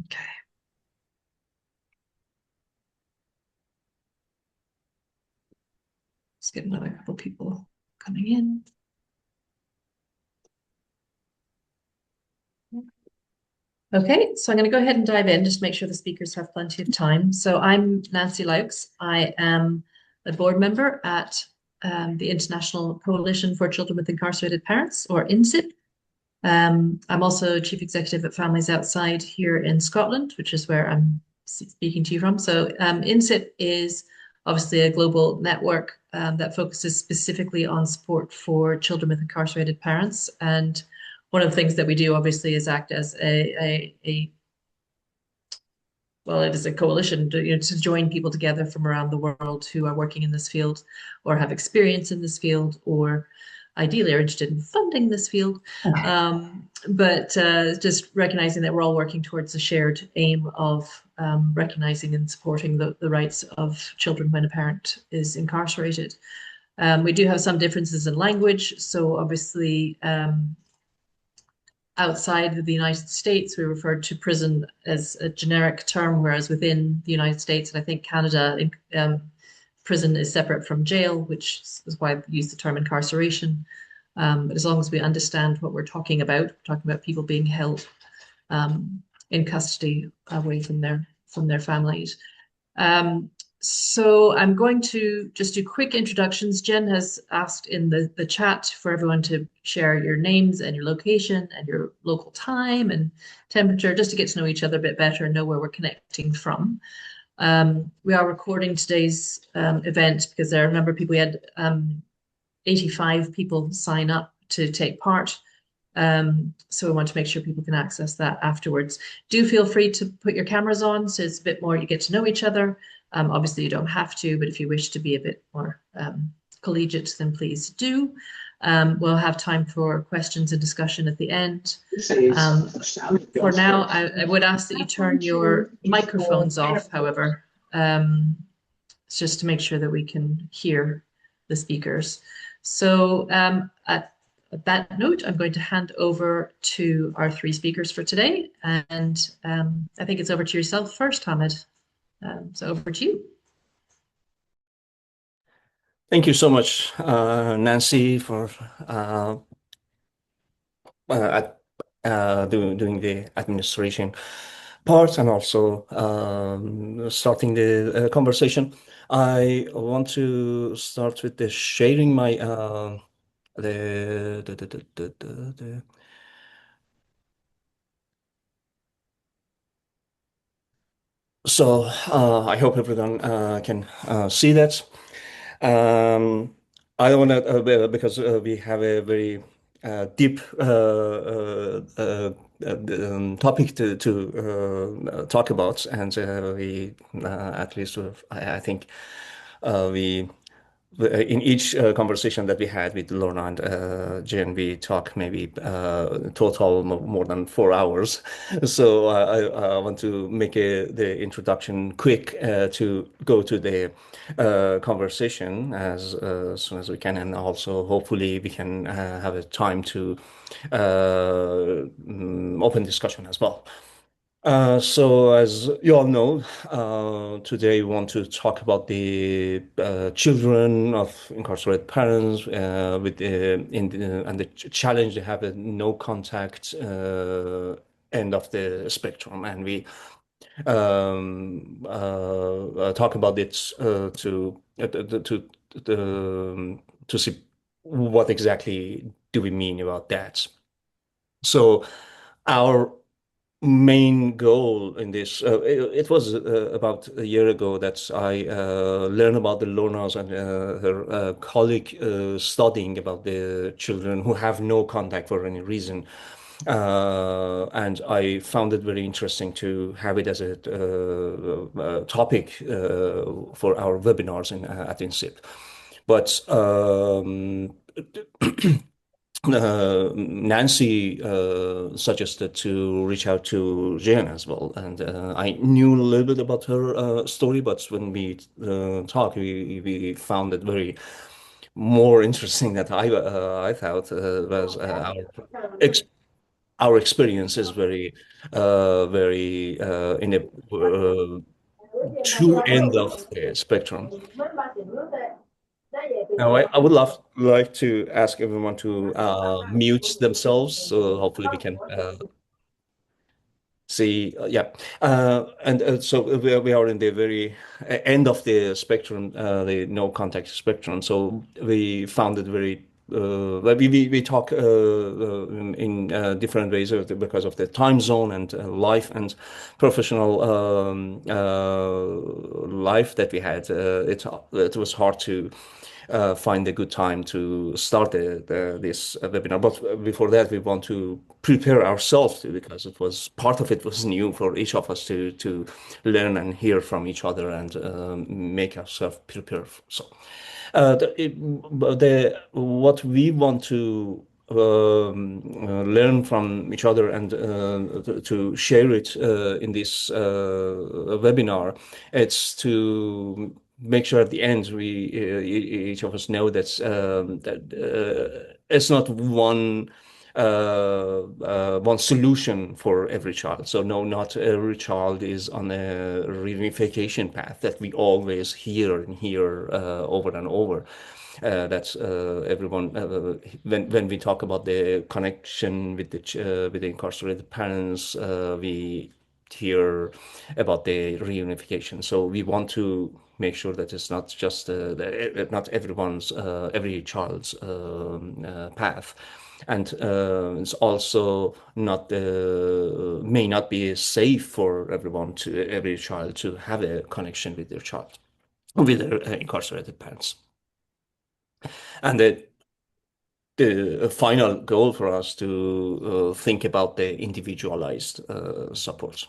Okay. Let's get another couple people coming in. Okay, so I'm going to go ahead and dive in, just make sure the speakers have plenty of time. So I'm Nancy Laux. I am a board member at the International Coalition for Children with Incarcerated Parents, or INCCIP. I'm also chief executive at Families Outside here in Scotland, which is where I'm speaking to you from. So INCCIP is obviously a global network that focuses specifically on support for children with incarcerated parents. And one of the things that we do obviously is act as well, it is a coalition to join people together from around the world who are working in this field or have experience in this field or ideally are interested in funding this field. But just recognizing that we're all working towards a shared aim of recognizing and supporting the rights of children when a parent is incarcerated. We do have some differences in language. So obviously, outside of the United States, we refer to prison as a generic term, whereas within the United States, and I think Canada, prison is separate from jail, which is why we use the term incarceration. But as long as we understand what we're talking about people being held in custody away from their families. So I'm going to just do quick introductions. Jenn has asked in the chat for everyone to share your names and your location and your local time and temperature, just to get to know each other a bit better and know where we're connecting from. We are recording today's event because I remember we had 85 people sign up to take part. So we want to make sure people can access that afterwards. Do feel free to put your cameras on so it's a bit more, you get to know each other. Obviously you don't have to, but if you wish to be a bit more collegiate, then please do. We'll have time for questions and discussion at the end. For now, I would ask that you turn your microphones off, however, just to make sure that we can hear the speakers. So at that note, I'm going to hand over to our three speakers for today. And I think it's over to yourself first, Hamid. So over to you. Thank you so much, Nancy, for doing the administration part and also starting the conversation. I want to start with the sharing my the so I hope everyone can see that. I don't want to because we have a very deep topic to talk about, and we at least I think we in each conversation that we had with Lorna and Jenn, we talk maybe total more than 4 hours. So I want to make the introduction quick to go to the conversation as soon as we can, and also hopefully we can have a time to open discussion as well. So as you all know, today we want to talk about the children of incarcerated parents with and the challenge they have a no contact end of the spectrum, and we talk about it to see what exactly do we mean about that. So our main goal in this, it was about a year ago that I learned about the Lorna's and her colleague studying about the children who have no contact for any reason. And I found it very interesting to have it as a topic for our webinars at INCCIP. But Nancy suggested to reach out to Jenn as well, and I knew a little bit about her story, but when we talked, we found it very more interesting that I thought was our ex our experience is very in the true end of the spectrum. Now, I would like to ask everyone to mute themselves, so hopefully we can see. Yeah, and so we are in the very end of the spectrum, the no contact spectrum. So we found it very. Like we talk in different ways because of the time zone and life and professional life that we had. It was hard to find a good time to start this webinar. But before that, we want to prepare ourselves to, because it was part of it was new for each of us to learn and hear from each other and make ourselves prepare. So, what we want to learn from each other and to share it in this webinar, it's to make sure at the end each of us know that it's not one solution for every child. So no, not every child is on a reunification path that we always hear and hear over and over. That's everyone when we talk about the connection with the incarcerated parents, we hear about the reunification. So we want to make sure that it's not just not every child's path, and it's also not may not be safe for every child to have a connection with their child, with their incarcerated parents. And the final goal for us to think about the individualized support.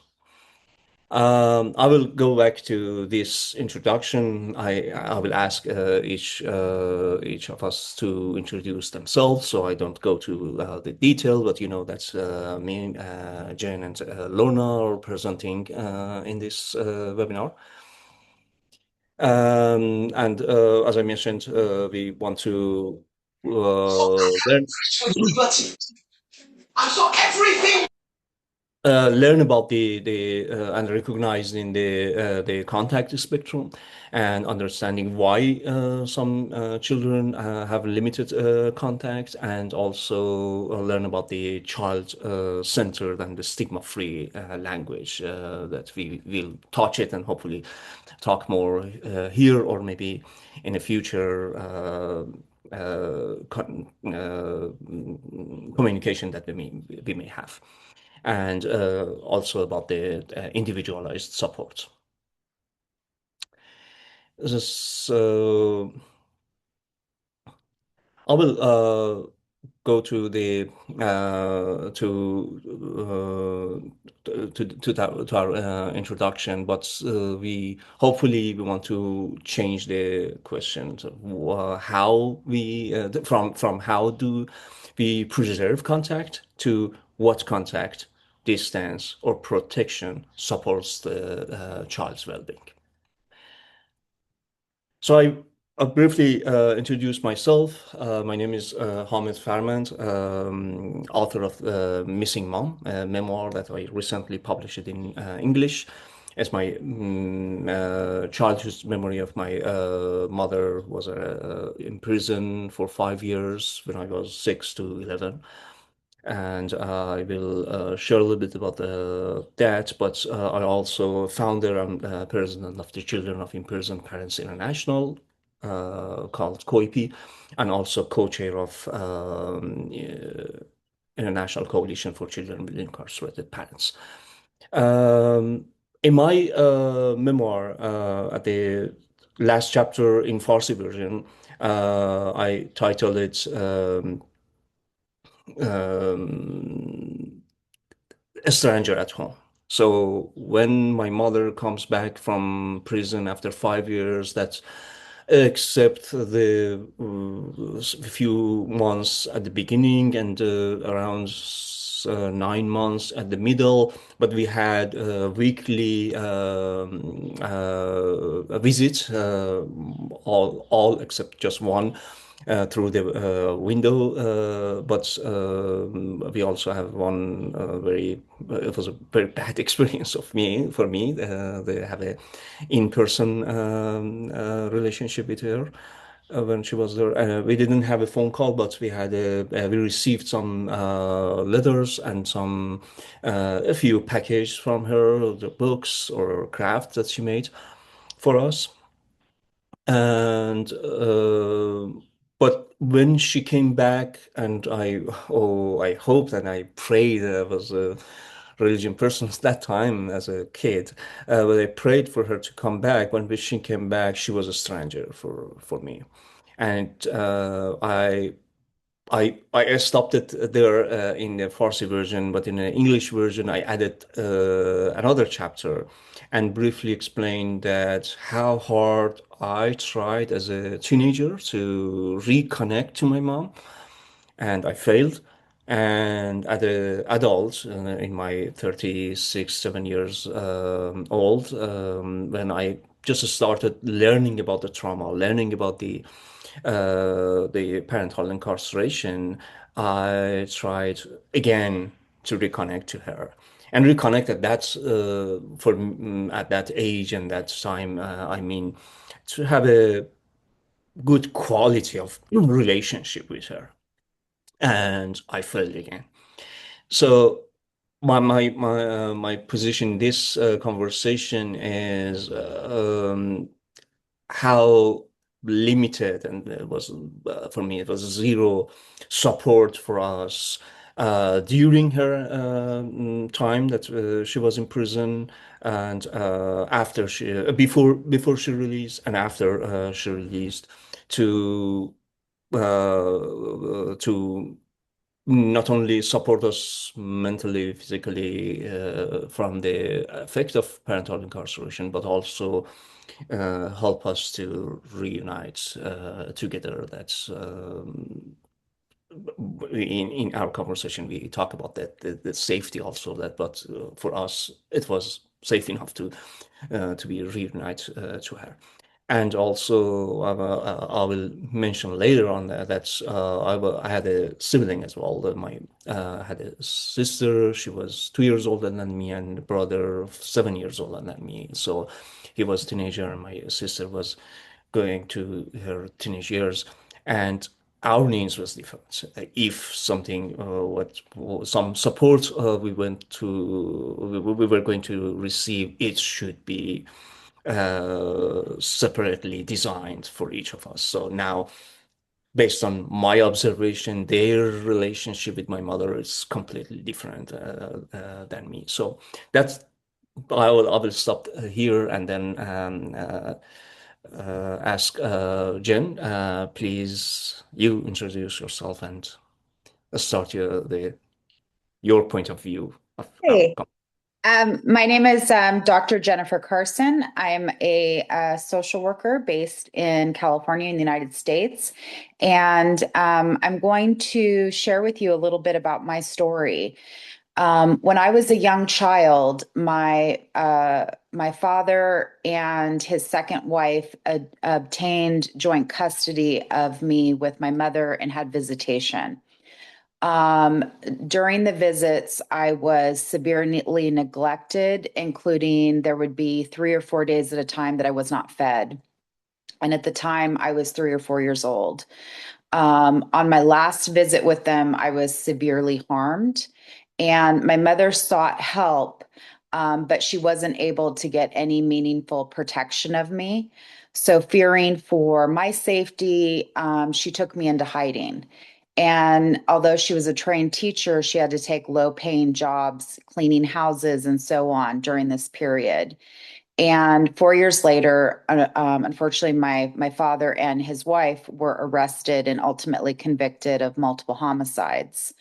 I will go back to this introduction. I will ask each of us to introduce themselves, so I don't go to the detail. But that's me, Jenn, and Lorna are presenting in this webinar. And as I mentioned, we want to learn learn about the and recognize in the contact spectrum, and understanding why some children have limited contact, and also learn about the child centered and the stigma-free language that we will touch it and hopefully talk more here, or maybe in a future communication that we may have, and also about the individualized support. So I will go to the to our introduction, but we hopefully we want to change the question of how we from how do we preserve contact to what contact, distance, or protection supports the child's well-being. So I'll briefly introduce myself. My name is Hamid Farmand, author of Missing Mom, a memoir that I recently published in English. It's my childhood memory of my mother was in prison for 5 years when I was 6 to 11. And I will share a little bit about that, but I also founder and president of the Children of Imprisoned Parents International, called COIP, and also co-chair of International Coalition for Children with Incarcerated Parents. In my memoir, at the last chapter in Farsi version, I titled it A Stranger at Home. So when my mother comes back from prison after 5 years, that's except the few months at the beginning and around 9 months at the middle, but we had weekly visits, all except just one, through the window. But we also have one it was a very bad experience for me. They have a in-person relationship with her when she was there. We didn't have a phone call, but we received some letters and a few packages from her, the books or crafts that she made for us. And but when she came back, and I hoped and I prayed. I was a religion person at that time as a kid, but I prayed for her to come back. When she came back, she was a stranger for me, and I stopped it there in the Farsi version, but in the English version, I added another chapter and briefly explained that how hard I tried as a teenager to reconnect to my mom, and I failed. And as an adult, in my 36, 7 years old, when I just started learning about the trauma, learning about the parental incarceration, I tried again to reconnect to her. And reconnect at at that age and that time, I mean, to have a good quality of relationship with her. And I failed again. So my position in this conversation is how limited, and it was for me it was zero support for us during her time that she was in prison, and after she before she released and after she released, to to not only support us mentally, physically from the effect of parental incarceration, but also help us to reunite together. That's in our conversation we talk about that the safety also that, but for us it was safe enough to be reunited to her. And also, I will mention later on that I had a sibling as well. I had a sister. She was 2 years older than me, and a brother 7 years older than me. So he was a teenager, and my sister was going to her teenage years, and our needs was different. If something, some support we were going to receive, it should be separately designed for each of us. So now, based on my observation, their relationship with my mother is completely different than me. So that's I will stop here and then ask Jenn. Please, you introduce yourself and start your point of view of our. Hey, my name is Dr. Jennifer Carson. I'm a social worker based in California in the United States. And I'm going to share with you a little bit about my story. When I was a young child, my father and his second wife obtained joint custody of me with my mother and had visitation. Um, During the visits, I was severely neglected, including there would be 3 or 4 days at a time that I was not fed. And at the time, I was 3 or 4 years old. On my last visit with them, I was severely harmed, and my mother sought help, but she wasn't able to get any meaningful protection of me. So, fearing for my safety, she took me into hiding. And although she was a trained teacher, she had to take low-paying jobs, cleaning houses, and so on during this period. And 4 years later, unfortunately, my father and his wife were arrested and ultimately convicted of multiple homicides.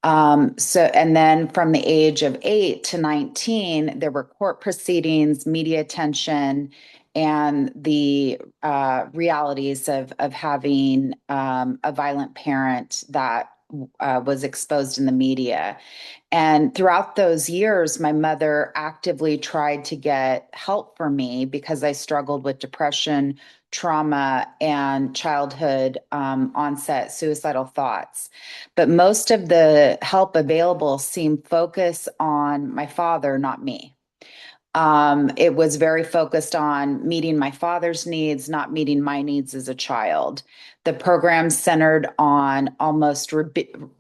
And then from the age of 8 to 19, there were court proceedings, media attention, and the realities of having a violent parent that was exposed in the media. And throughout those years, my mother actively tried to get help for me because I struggled with depression, trauma and childhood onset suicidal thoughts. But most of the help available seemed focused on my father, not me. It was very focused on meeting my father's needs, not meeting my needs as a child. The program centered on almost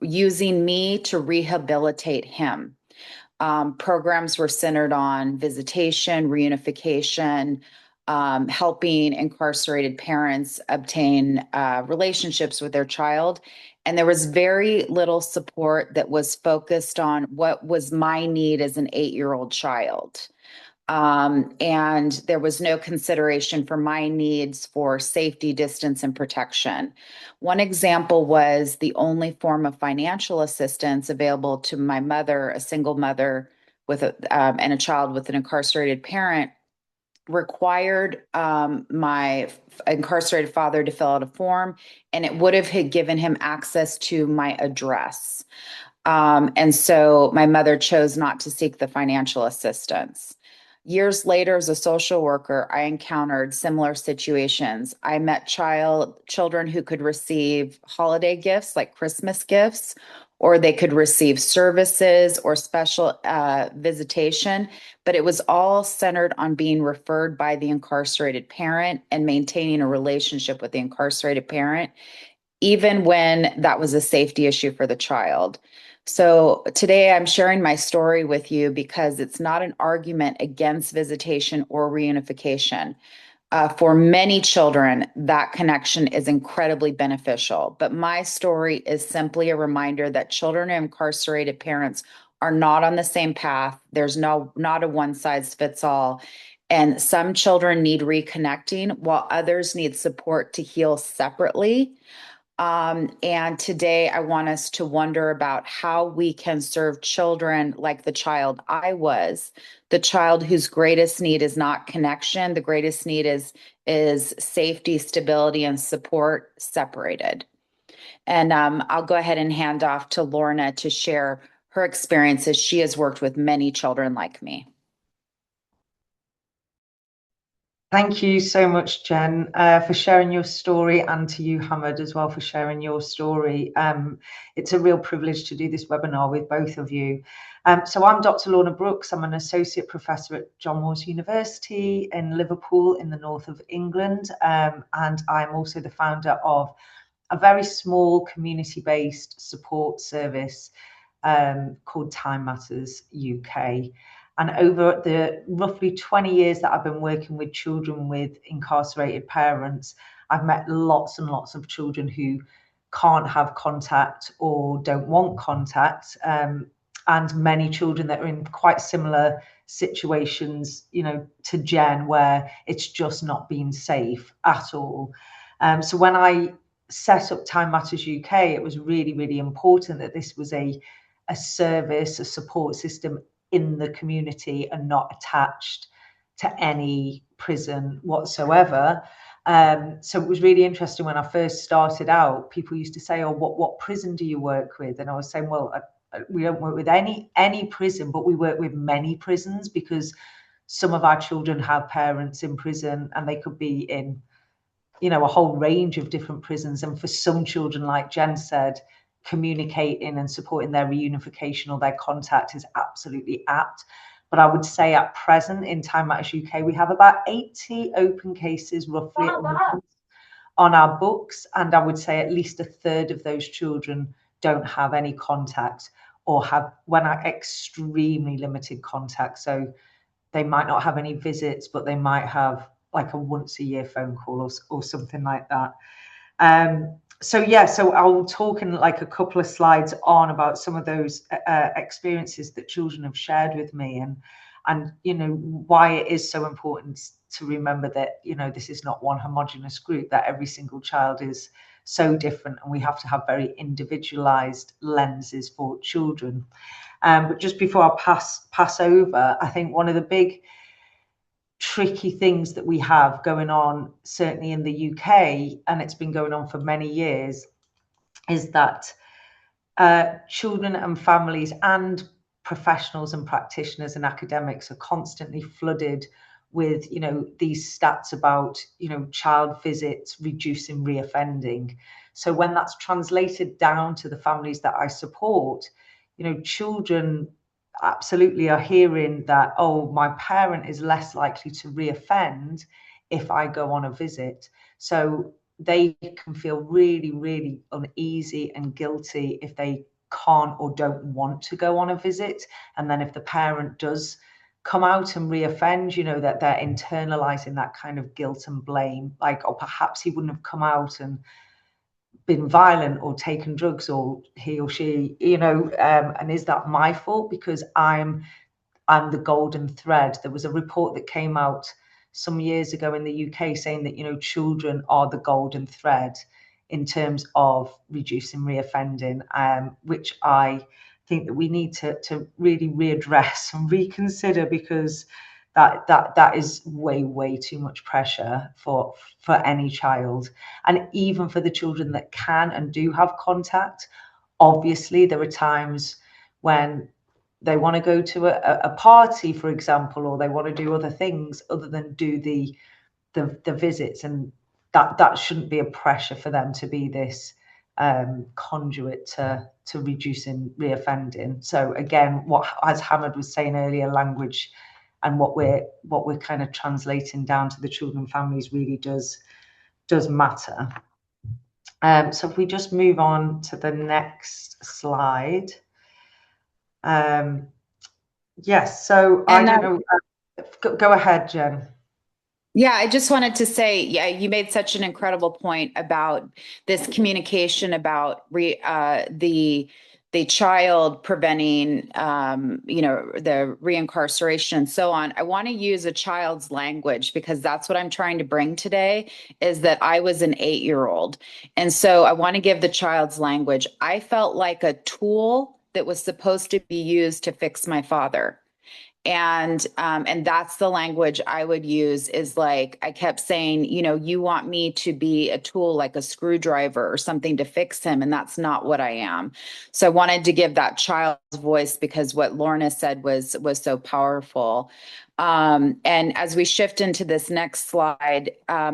using me to rehabilitate him. Programs were centered on visitation, reunification, helping incarcerated parents obtain relationships with their child. And there was very little support that was focused on what was my need as an 8-year-old child. And there was no consideration for my needs for safety, distance, and protection. One example was the only form of financial assistance available to my mother, a single mother with and a child with an incarcerated parent, required my incarcerated father to fill out a form, and it would have given him access to my address. And so my mother chose not to seek the financial assistance. Years later, as a social worker, I encountered similar situations. I met children who could receive holiday gifts like Christmas gifts, or they could receive services or special visitation, but it was all centered on being referred by the incarcerated parent and maintaining a relationship with the incarcerated parent, even when that was a safety issue for the child. So today I'm sharing my story with you because it's not an argument against visitation or reunification. For many children, that connection is incredibly beneficial. But my story is simply a reminder that children of incarcerated parents are not on the same path. There's not a one size fits all. And some children need reconnecting while others need support to heal separately. And today I want us to wonder about how we can serve children like the child I was, the child whose greatest need is not connection. The greatest need is safety, stability, and support separated. And I'll go ahead and hand off to Lorna to share her experiences. She has worked with many children like me. Thank you so much, Jen, for sharing your story, and to you, Hamad, as well, for sharing your story. It's a real privilege to do this webinar with both of you. So I'm Dr. Lorna Brookes. I'm an associate professor at John Moores University in Liverpool in the north of England, and I'm also the founder of a very small community-based support service called Time Matters UK. And over the roughly 20 years that I've been working with children with incarcerated parents, I've met lots and lots of children who can't have contact or don't want contact, and many children that are in quite similar situations, you know, to Jen, where it's just not been safe at all. So when I set up Time Matters UK, it was really, really important that this was a service, a support system in the community and not attached to any prison whatsoever. So it was really interesting when I first started out. People used to say, "Oh, what prison do you work with?" And I was saying, "Well, we don't work with any prison, but we work with many prisons, because some of our children have parents in prison, and they could be in, you know, a whole range of different prisons. And for some children, like Jen said, communicating and supporting their reunification or their contact is absolutely apt." But I would say at present in Time Matters UK, we have about 80 open cases roughly on our books. And I would say at least a third of those children don't have any contact, or have extremely limited contact. So they might not have any visits, but they might have like a once a year phone call or something like that. So I'll talk in like a couple of slides on about some of those experiences that children have shared with me, and you know, why it is so important to remember that, you know, this is not one homogenous group, that every single child is so different, and we have to have very individualized lenses for children. But just before I pass over, I think one of the big tricky things that we have going on, certainly in the UK, and it's been going on for many years, is that children and families and professionals and practitioners and academics are constantly flooded with, you know, these stats about, you know, child visits reducing reoffending. So when that's translated down to the families that I support, you know, children absolutely are hearing that, oh, my parent is less likely to reoffend if I go on a visit. So they can feel really, really uneasy and guilty if they can't or don't want to go on a visit. And then if the parent does come out and reoffend, you know, that they're internalizing that kind of guilt and blame, like, oh, perhaps he wouldn't have come out and been violent or taken drugs, or he or she, you know, and is that my fault because I'm the golden thread? There was a report that came out some years ago in the UK saying that, you know, children are the golden thread in terms of reducing reoffending, which I think that we need to really readdress and reconsider, because that is way too much pressure for any child. And even for the children that can and do have contact, obviously there are times when they want to go to a party, for example, or they want to do other things other than do the visits, and that shouldn't be a pressure for them to be this conduit to reducing reoffending. So again, what, as Hamad was saying earlier, language and what we're kind of translating down to the children and families really does matter. So if we just move on to the next slide. Yes, so I don't know. Go ahead, Jen. Yeah, I just wanted to say, yeah, you made such an incredible point about this communication about the child preventing, you know, the reincarceration and so on. I want to use a child's language because that's what I'm trying to bring today, is that I was an 8-year-old. And so I want to give the child's language. I felt like a tool that was supposed to be used to fix my father. And that's the language I would use, is like, I kept saying, you know, you want me to be a tool, like a screwdriver or something to fix him. And that's not what I am. So I wanted to give that child's voice because what Lorna said was so powerful. And as we shift into this next slide,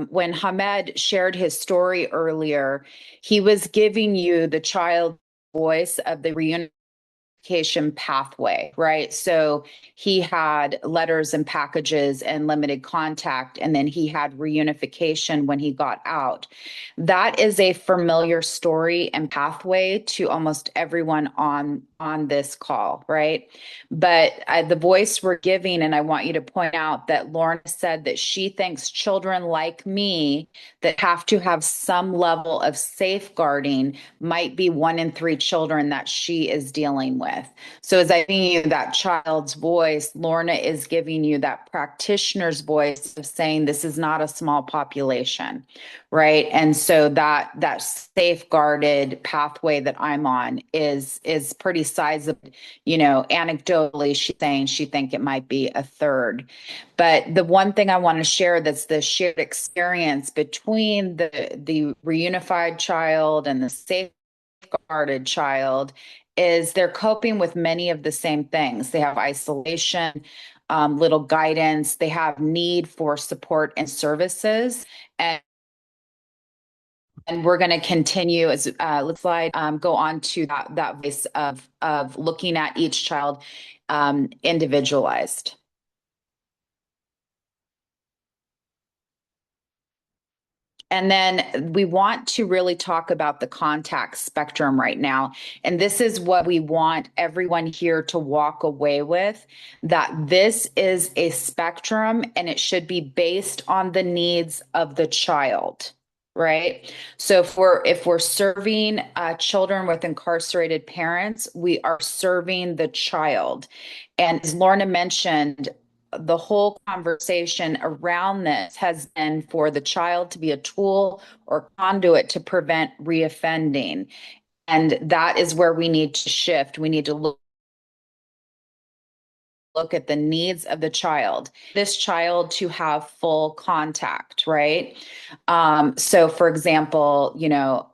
when Hamed shared his story earlier, he was giving you the child voice of the reunification pathway, right? So he had letters and packages and limited contact, and then he had reunification when he got out. That is a familiar story and pathway to almost everyone on this call, right? But the voice we're giving, and I want you to point out that Lorna said that she thinks children like me that have to have some level of safeguarding might be 1 in 3 children that she is dealing with. So as I giving you that child's voice, Lorna is giving you that practitioner's voice of saying this is not a small population, right? And so that safeguarded pathway that I'm on is pretty sizable. You know, anecdotally, she's saying she think it might be a third. But the one thing I want to share that's the shared experience between the reunified child and the safeguarded child is they're coping with many of the same things. They have isolation, little guidance, they have need for support and services. And we're going to continue as let's slide, go on to that voice of looking at each child individualized. And then we want to really talk about the contact spectrum right now. And this is what we want everyone here to walk away with, that this is a spectrum and it should be based on the needs of the child, right? So if we're serving children with incarcerated parents, we are serving the child. And as Lorna mentioned, the whole conversation around this has been for the child to be a tool or conduit to prevent reoffending. And that is where we need to shift. We need to look at the needs of the child, this child to have full contact, right? So for example, you know,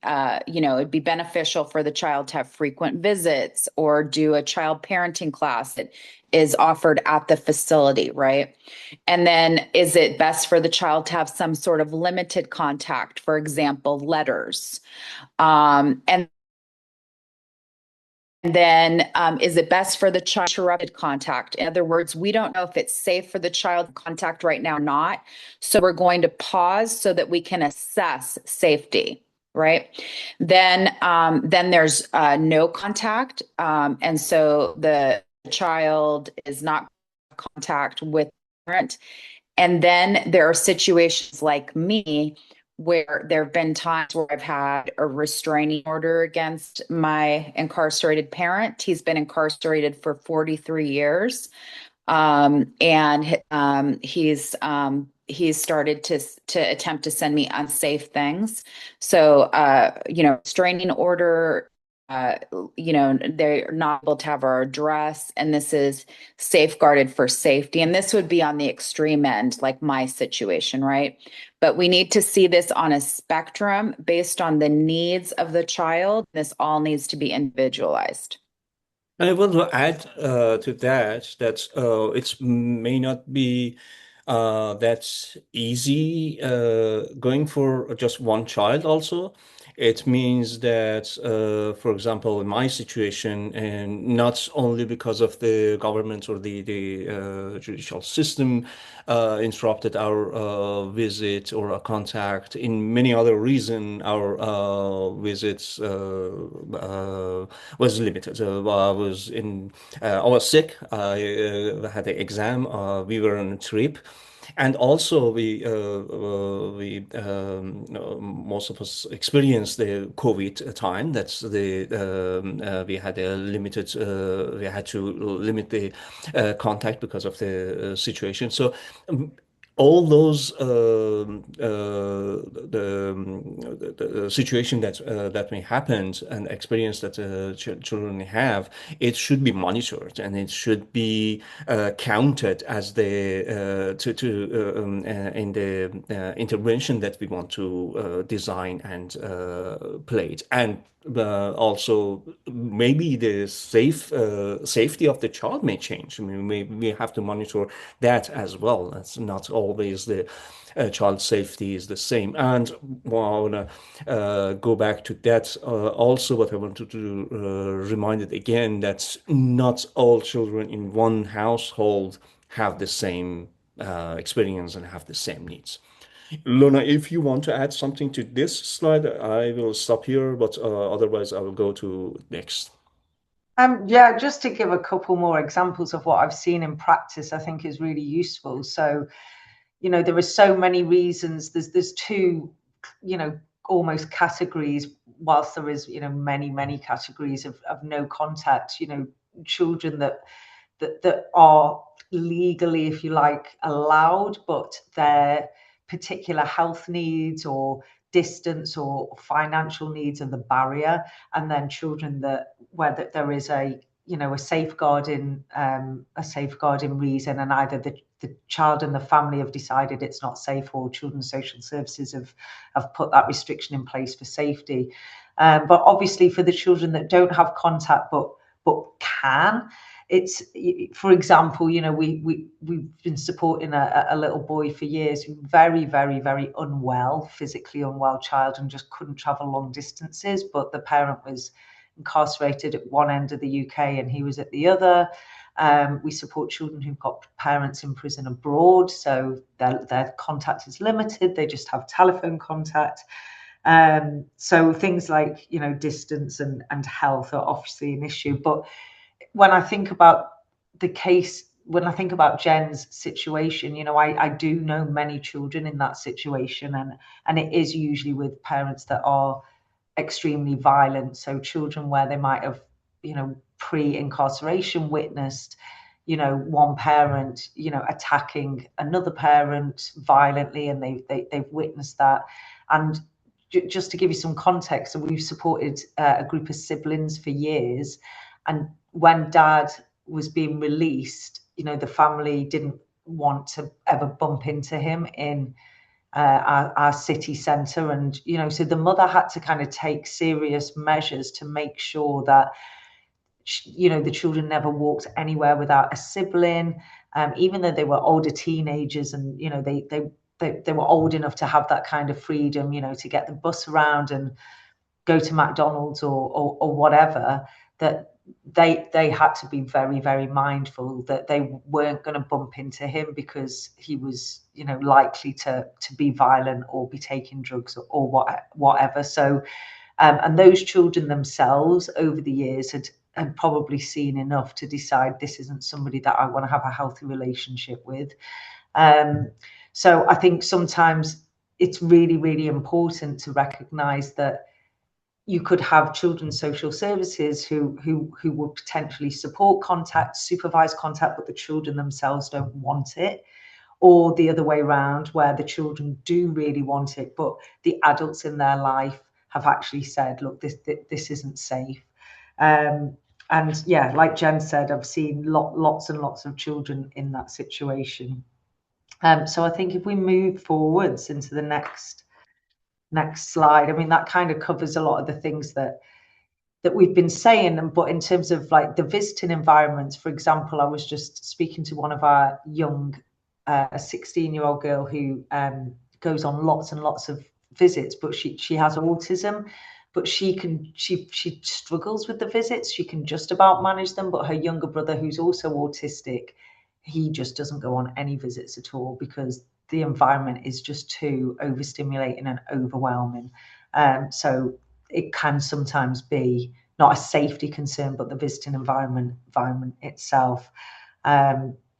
it'd be beneficial for the child to have frequent visits or do a child parenting class that is offered at the facility, right? And then is it best for the child to have some sort of limited contact, for example, letters? And then is it best for the child interrupted contact? In other words, we don't know if it's safe for the child contact right now or not. So we're going to pause so that we can assess safety, right? Then there's no contact. And so the child is not in contact with the parent. And then there are situations like me where there have been times where I've had a restraining order against my incarcerated parent. He's been incarcerated for 43 years. He's started to attempt to send me unsafe things. So, restraining order, they're not able to have our address, and this is safeguarded for safety. And this would be on the extreme end, like my situation, right? But we need to see this on a spectrum based on the needs of the child. This all needs to be individualized. I want to add to that it may not be that easy going for just one child also. It means that, for example, in my situation, and not only because of the government or the judicial system interrupted our visit or a contact. In many other reasons, our visits was limited. I was sick. I had an exam. We were on a trip. And also, most of us experienced the COVID time. That's we had a limited, we had to limit the contact because of the situation. So all those the situation that may happen and experience that children have, it should be monitored and it should be counted as the in the intervention that we want to design and plate. And also maybe the safety of the child may change. I mean, we have to monitor that as well. It's not always the child safety is the same. And I want to go back to that. Also, what I wanted to remind it again, that not all children in one household have the same experience and have the same needs. Lorna, if you want to add something to this slide, I will stop here, but otherwise I will go to next. Yeah, just to give a couple more examples of what I've seen in practice, I think is really useful. So, there are so many reasons. There's two, almost categories, whilst there is, many categories of no contact, children that are legally, if you like, allowed, but their particular health needs or distance or financial needs are the barrier. And then children where there is a safeguarding reason, and either the child and the family have decided it's not safe, or Children's Social Services have put that restriction in place for safety. But obviously for the children that don't have contact but can, it's, for example, we've been supporting a little boy for years, very, very, very unwell, physically unwell child, and just couldn't travel long distances. But the parent was incarcerated at one end of the UK and he was at the other. We support children who've got parents in prison abroad, so their contact is limited. They just have telephone contact. So things like, distance and health are obviously an issue. But when I think about when I think about Jenn's situation, I do know many children in that situation, and it is usually with parents that are extremely violent. So children where they might have, pre-incarceration witnessed, one parent, attacking another parent violently, and they've witnessed that. And just to give you some context, so we've supported a group of siblings for years, and when dad was being released, the family didn't want to ever bump into him in our city centre. And, so the mother had to kind of take serious measures to make sure that, the children never walked anywhere without a sibling, even though they were older teenagers and, they were old enough to have that kind of freedom, to get the bus around and go to McDonald's or whatever, that they had to be very, very mindful that they weren't going to bump into him because he was, likely to be violent or be taking drugs or whatever. So, and those children themselves over the years had probably seen enough to decide this isn't somebody that I want to have a healthy relationship with. So I think sometimes it's really, really important to recognise that you could have children's social services who would potentially support contact, supervise contact, but the children themselves don't want it, or the other way around, where the children do really want it, but the adults in their life have actually said, look, this isn't safe. And yeah, like Jenn said, I've seen lots and lots of children in that situation. So I think if we move forwards into the next slide, I mean, that kind of covers a lot of the things that we've been saying. But in terms of like the visiting environments, for example, I was just speaking to one of our young, a 16-year-old girl who goes on lots and lots of visits, but she has autism, but she struggles with the visits. She can just about manage them, but her younger brother, who's also autistic, he just doesn't go on any visits at all because the environment is just too overstimulating and overwhelming. So it can sometimes be not a safety concern, but the visiting environment itself.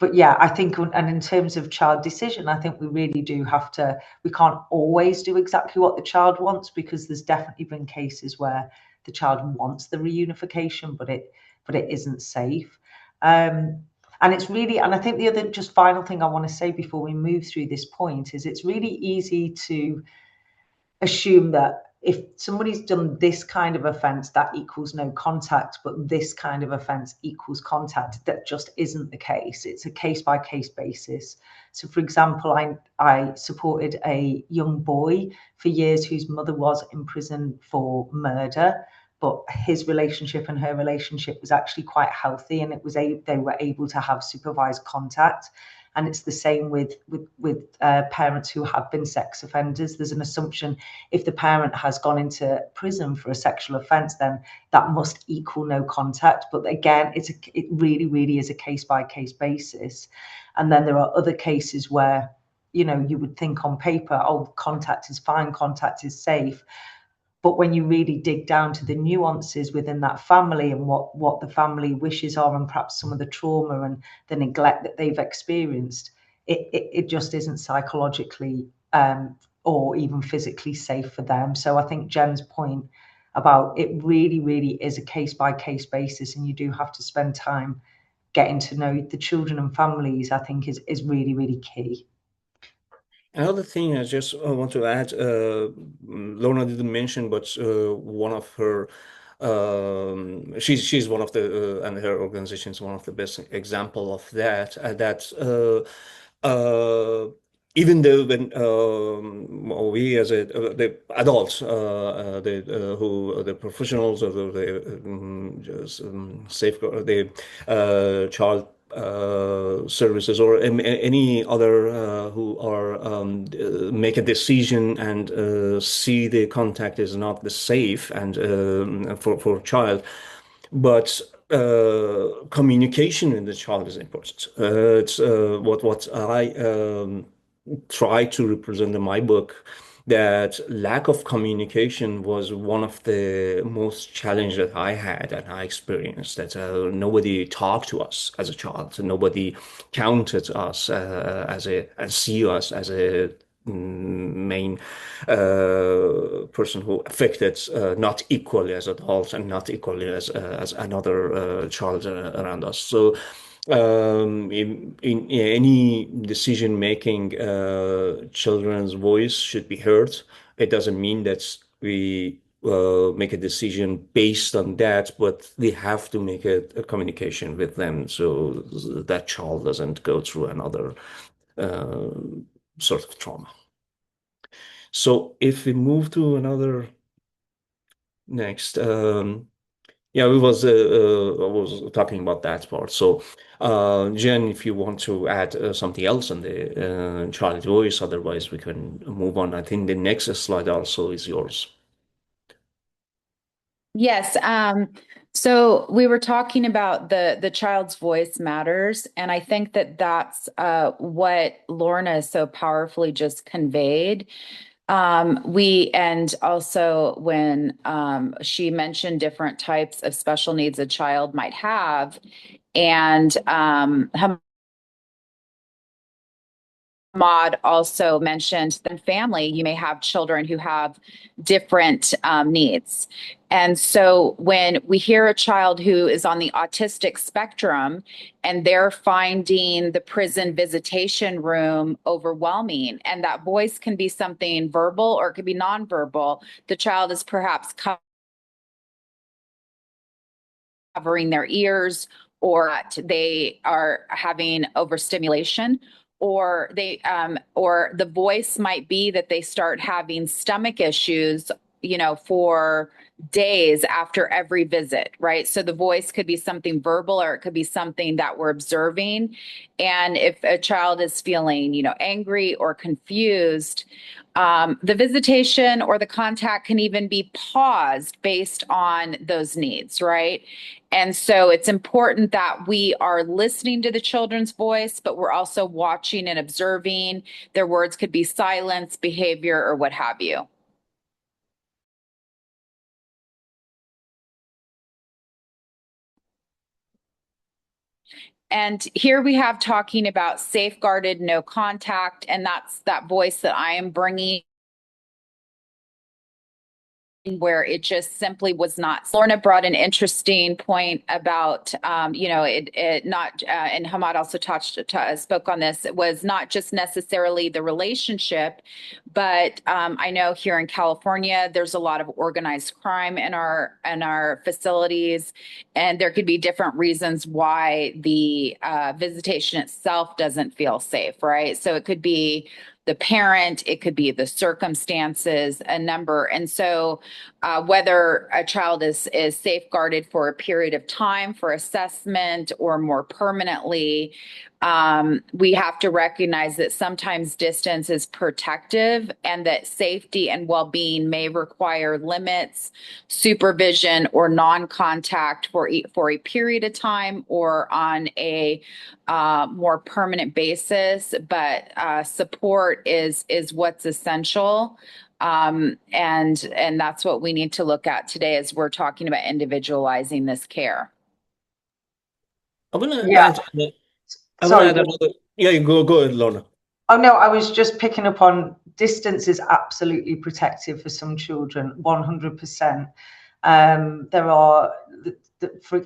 But yeah, I think, and in terms of child decision, I think we really do have to, we can't always do exactly what the child wants, because there's definitely been cases where the child wants the reunification, but it isn't safe. And it's really, and I think the other just final thing I want to say before we move through this point is it's really easy to assume that if somebody's done this kind of offence, that equals no contact, but this kind of offence equals contact. That just isn't the case. It's a case-by-case basis. So, for example, I supported a young boy for years whose mother was in prison for murder, but his relationship and her relationship was actually quite healthy, and they were able to have supervised contact. And it's the same with parents who have been sex offenders. There's an assumption if the parent has gone into prison for a sexual offence, then that must equal no contact. But again, it really, really is a case-by-case basis. And then there are other cases where, you would think on paper, oh, contact is fine, contact is safe. But when you really dig down to the nuances within that family and what the family wishes are, and perhaps some of the trauma and the neglect that they've experienced, it just isn't psychologically or even physically safe for them. So I think Jenn's point about it really, really is a case-by-case basis, and you do have to spend time getting to know the children and families, I think is really, really key. Another thing I just want to add, Lorna didn't mention, but one of her, she's one of the, and her organization is one of the best example of that. Even though when we as the adults, the professionals or the safeguard the child services or any other who are make a decision and see the contact is not the safe and for child, but communication with the child is important. It's what I try to represent in my book, that lack of communication was one of the most challenges that I had and I experienced, that nobody talked to us as a child, nobody counted us and see us as a main person who affected not equally as adults and not equally as another child around us. So in any decision making, children's voice should be heard. It doesn't mean that we make a decision based on that, but we have to make a communication with them so that child doesn't go through another sort of trauma. So if we move to another next, yeah, I was talking about that part. So, Jen, if you want to add something else on the child voice, otherwise we can move on. I think the next slide also is yours. Yes. So we were talking about the child's voice matters, and I think that that's what Lorna so powerfully just conveyed. And also when she mentioned different types of special needs a child might have, and Maud also mentioned that in family, you may have children who have different needs. And so when we hear a child who is on the autistic spectrum and they're finding the prison visitation room overwhelming, and that voice can be something verbal or it could be nonverbal, the child is perhaps covering their ears, or they are having overstimulation, or or the voice might be that they start having stomach issues, for days after every visit, right? So the voice could be something verbal or it could be something that we're observing. And if a child is feeling, angry or confused, the visitation or the contact can even be paused based on those needs, right? And so it's important that we are listening to the children's voice, but we're also watching and observing. Their words could be silence, behavior, or what have you. And here we have talking about safeguarded no contact, and that's that voice that I am bringing, where it just simply was not. Lorna brought an interesting point about, it not, and Hamad also spoke on this. It was not just necessarily the relationship, but I know here in California, there's a lot of organized crime in our facilities, and there could be different reasons why the visitation itself doesn't feel safe, right? So it could be the parent, it could be the circumstances, a number. And so whether a child is safeguarded for a period of time for assessment or more permanently, we have to recognize that sometimes distance is protective and that safety and well-being may require limits, supervision, or non-contact for a period of time or on a more permanent basis. But support is what's essential. And that's what we need to look at today as we're talking about individualizing this care. I'm gonna Yeah, add, I'm gonna sorry. add another. Yeah, go ahead, Lorna. Oh no, I was just picking up on distance is absolutely protective for some children, 100%. There are,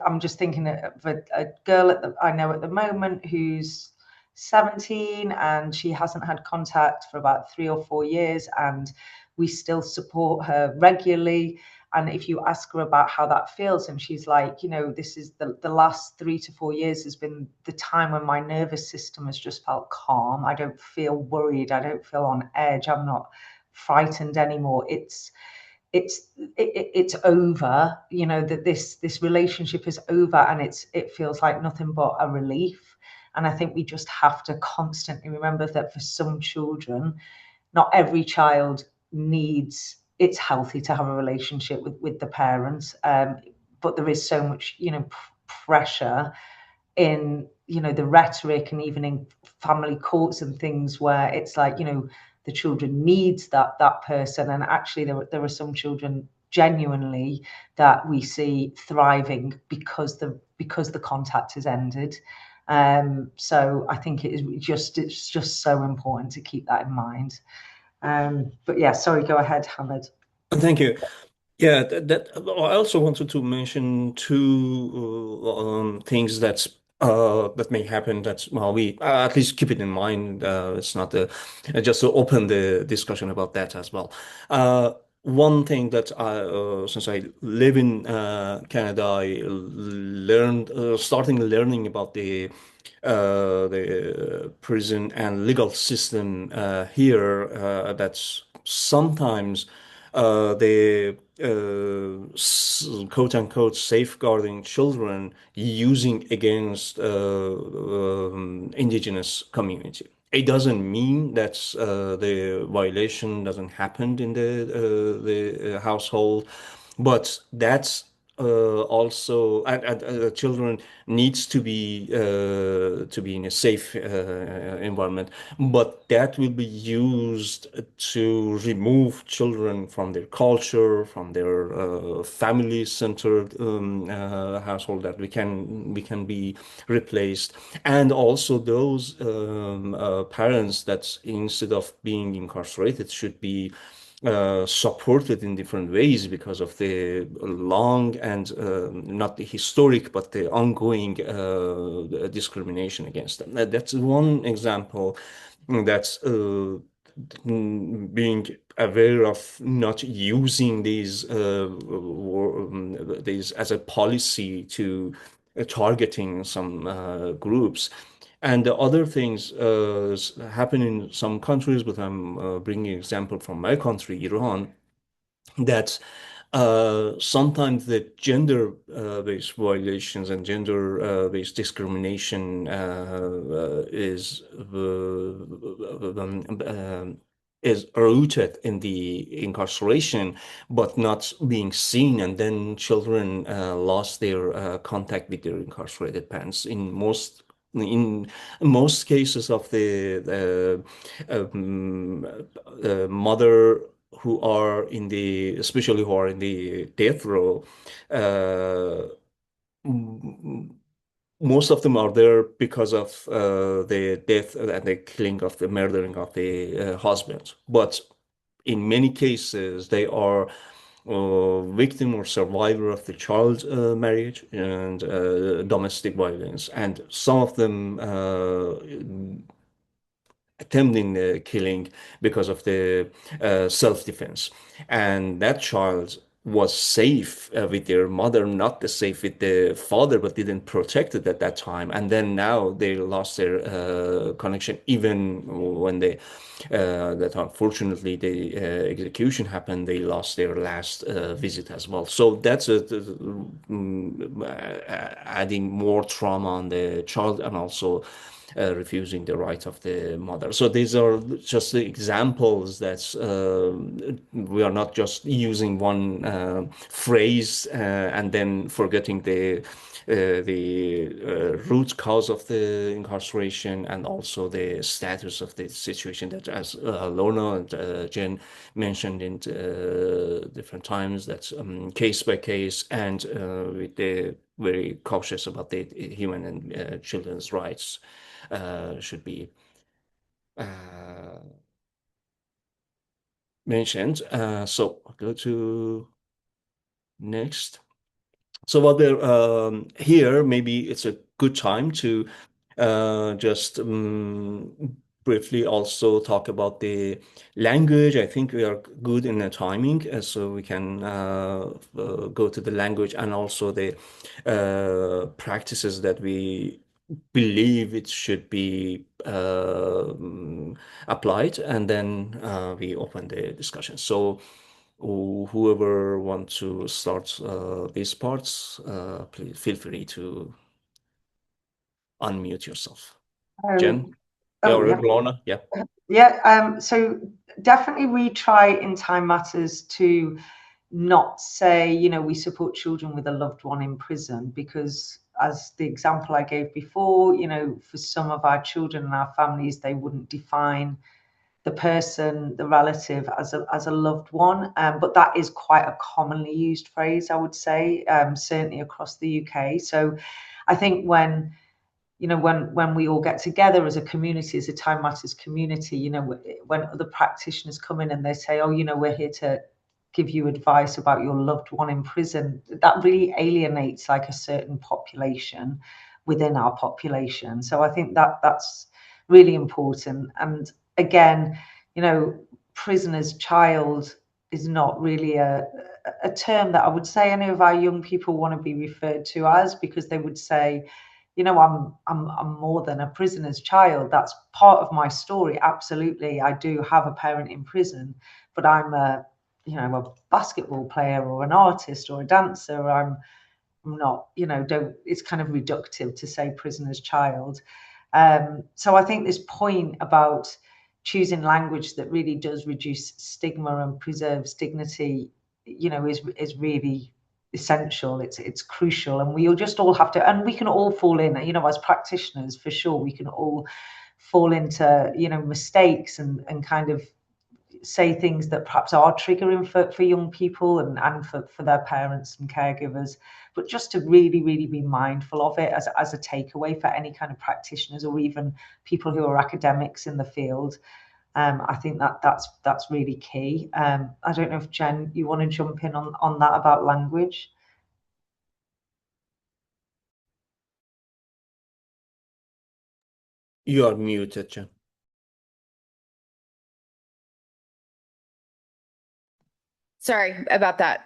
I'm just thinking of a girl I know at the moment who's 17 and she hasn't had contact for about 3 or 4 years, and we still support her regularly. And if you ask her about how that feels, and she's like, this is the last 3 to 4 years has been the time when my nervous system has just felt calm. I don't feel worried. I don't feel on edge. I'm not frightened anymore. It's over, that this relationship is over, and it feels like nothing but a relief. And I think we just have to constantly remember that for some children, not every child needs, it's healthy to have a relationship with the parents, but there is so much pressure in the rhetoric and even in family courts and things where it's like the children needs that person, and actually there are some children genuinely that we see thriving because the contact has ended. So I think it's just so important to keep that in mind. But yeah, sorry, go ahead, Hamid. Thank you. Yeah, I also wanted to mention two things that may happen. That's well, we at least keep it in mind. It's not just to open the discussion about that as well. one thing that since I live in Canada, I starting learning about the prison and legal system here. That's sometimes the quote unquote safeguarding children using against indigenous community. It doesn't mean that the violation doesn't happen in the household, but that's also and children needs to be in a safe environment, but that will be used to remove children from their culture, from their family-centered household, that we can be replaced, and also those parents that instead of being incarcerated should be supported in different ways because of the long and not the historic but the ongoing discrimination against them. That's one example. That's being aware of not using these as a policy to targeting some groups. And the other things happen in some countries, but I'm bringing an example from my country, Iran, that sometimes the gender-based violations and gender-based discrimination is rooted in the incarceration, but not being seen, and then children lost their contact with their incarcerated parents. In most cases of the mother who are in the, especially who are in the death row, uh, most of them are there because of the death and the killing of the murdering of the husband. But in many cases, they are victim or survivor of the child marriage and domestic violence. And some of them attempting the killing because of the self-defense. And that child was safe with their mother, not the safe with the father, but didn't protect it at that time. And then now they lost their connection, even when they that unfortunately the execution happened, they lost their last visit as well. So that's adding more trauma on the child, and also refusing the right of the mother. So these are just the examples that we are not just using one phrase and then forgetting the root cause of the incarceration, and also the status of the situation, that as Lorna and Jenn mentioned in different times, that's case by case, and with the very cautious about the human and children's rights should be mentioned. So I'll go to next. So what we're here, maybe it's a good time to just briefly also talk about the language. I think we are good in the timing, so we can go to the language and also the practices that we believe it should be applied, and then we open the discussion. So whoever wants to start these parts, please feel free to unmute yourself. Jenn? Yeah, or Lorna? Yeah. Yeah, so definitely we try in Time Matters to not say, you know, we support children with a loved one in prison, because as the example I gave before, you know, for some of our children and our families, they wouldn't define the person, the relative, as a loved one. But that is quite a commonly used phrase, I would say, certainly across the UK. So I think when we all get together as a community, as a Time Matters community, you know, when other practitioners come in and they say, oh, you know, we're here to give you advice about your loved one in prison, that really alienates like a certain population within our population. So I think that's really important. And again, you know, prisoner's child is not really a term that I would say any of our young people want to be referred to as, because they would say, you know, I'm more than a prisoner's child. That's part of my story. Absolutely, I do have a parent in prison, but I'm a basketball player or an artist or a dancer. I'm not, it's kind of reductive to say prisoner's child. So I think this point about choosing language that really does reduce stigma and preserves dignity, is really essential. It's crucial, and we'll just all have to, and we can all fall in, as practitioners, for sure, we can all fall into, mistakes and kind of say things that perhaps are triggering for young people and for their parents and caregivers, but just to really, really be mindful of it as a takeaway for any kind of practitioners or even people who are academics in the field. I think that's really key. I don't know if Jenn, you want to jump in on that about language? You are muted, Jenn. Sorry about that.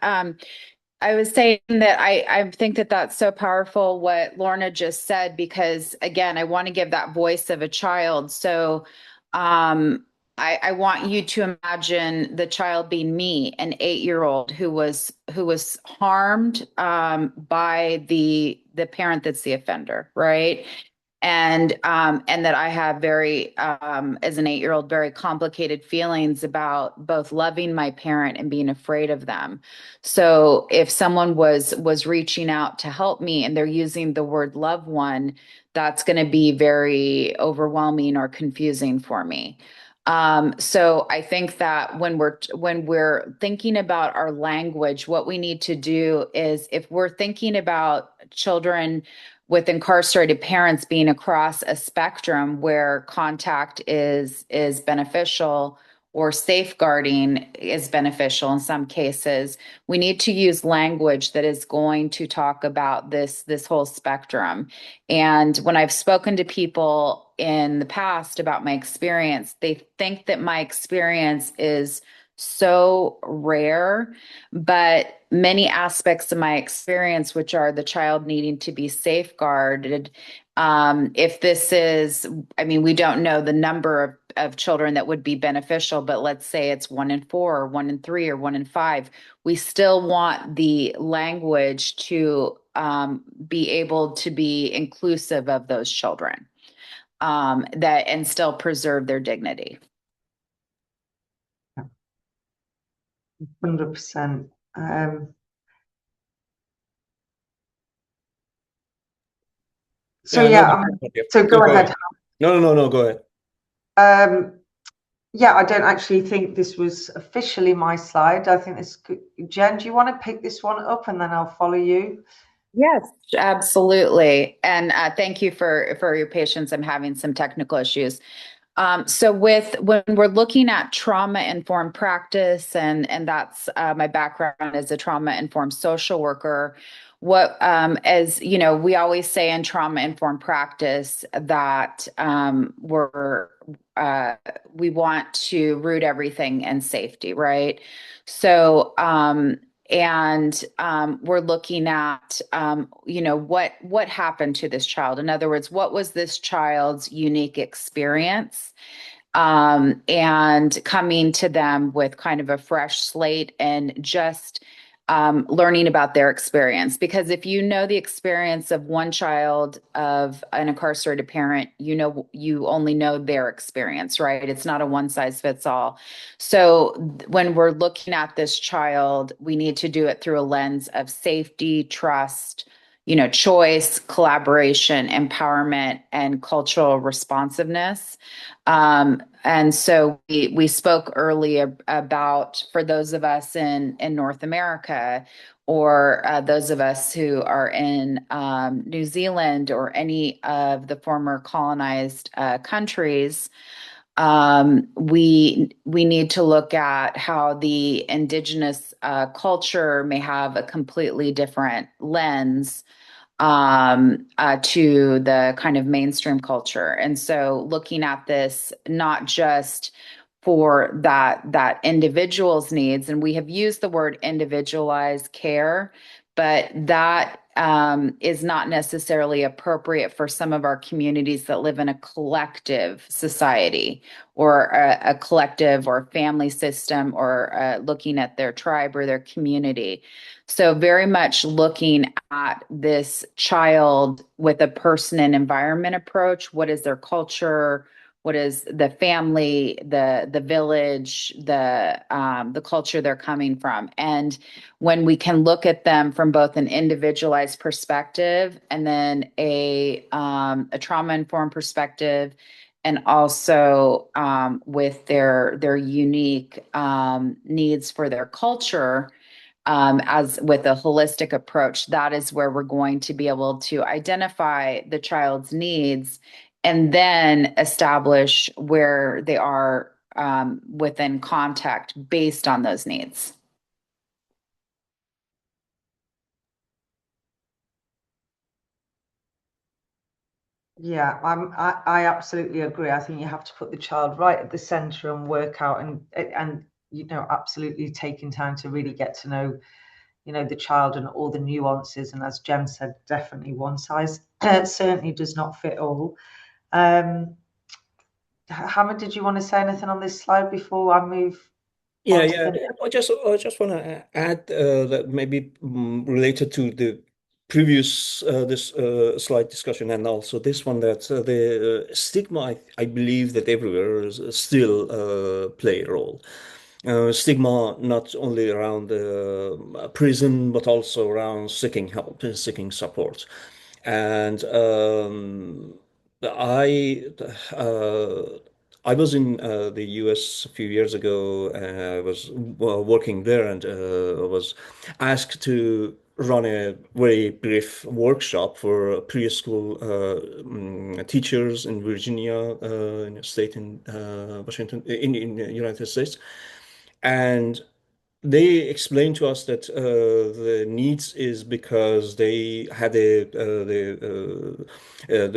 I was saying that I think that that's so powerful what Lorna just said, because again, I want to give that voice of a child. So I want you to imagine the child being me, an 8-year-old who was harmed by the parent that's the offender, right? And that I have very as an 8-year-old, very complicated feelings about both loving my parent and being afraid of them. So if someone was reaching out to help me and they're using the word loved one, that's going to be very overwhelming or confusing for me. So I think that when we're thinking about our language, what we need to do is, if we're thinking about children with incarcerated parents being across a spectrum where contact is beneficial or safeguarding is beneficial in some cases, we need to use language that is going to talk about this whole spectrum. And when I've spoken to people in the past about my experience, they think that my experience is so rare, but many aspects of my experience, which are the child needing to be safeguarded, if this is, I mean, we don't know the number of children that would be beneficial, but let's say it's 1 in 4 or 1 in 3 or 1 in 5, we still want the language to be able to be inclusive of those children, and still preserve their dignity. 100%. So go ahead. No, go ahead. Yeah, I don't actually think this was officially my slide. I think this could, Jenn, do you want to pick this one up and then I'll follow you? Yes, absolutely. And thank you for your patience. I'm having some technical issues. So when we're looking at trauma-informed practice, and that's my background as a trauma-informed social worker, what as you know, we always say in trauma-informed practice that we want to root everything in safety, right? So we're looking at what happened to this child. In other words, what was this child's unique experience, and coming to them with kind of a fresh slate and just learning about their experience. Because if you know the experience of one child of an incarcerated parent, you only know their experience, right? It's not a one size fits all. So when we're looking at this child, we need to do it through a lens of safety, trust, choice, collaboration, empowerment, and cultural responsiveness. And so we spoke earlier about, for those of us in North America, or those of us who are in New Zealand or any of the former colonized countries, we need to look at how the indigenous culture may have a completely different lens to the kind of mainstream culture. And so looking at this not just for that individual's needs. And we have used the word individualized care, but that is not necessarily appropriate for some of our communities that live in a collective society or a collective or family system, or looking at their tribe or their community. So very much looking at this child with a person and environment approach. What is their culture? What is the family, the village, the culture they're coming from? And when we can look at them from both an individualized perspective and then a trauma-informed perspective, and also with their unique needs for their culture, as with a holistic approach, that is where we're going to be able to identify the child's needs and then establish where they are within contact based on those needs. Yeah, I absolutely agree. I think you have to put the child right at the center and work out and absolutely taking time to really get to know the child and all the nuances. And as Jen said, definitely one size certainly does not fit all. Hamid, did you want to say anything on this slide before I move Yeah, on to yeah. the I just want to add that maybe related to the previous this slide discussion and also this one, that the stigma, I believe that everywhere is still play a role. Stigma not only around prison but also around seeking help and seeking support. And I uh, I was in the US a few years ago, and I was working there, and was asked to run a very brief workshop for preschool teachers in Virginia, in a state in Washington, in the United States. And they explained to us that the needs is because they had the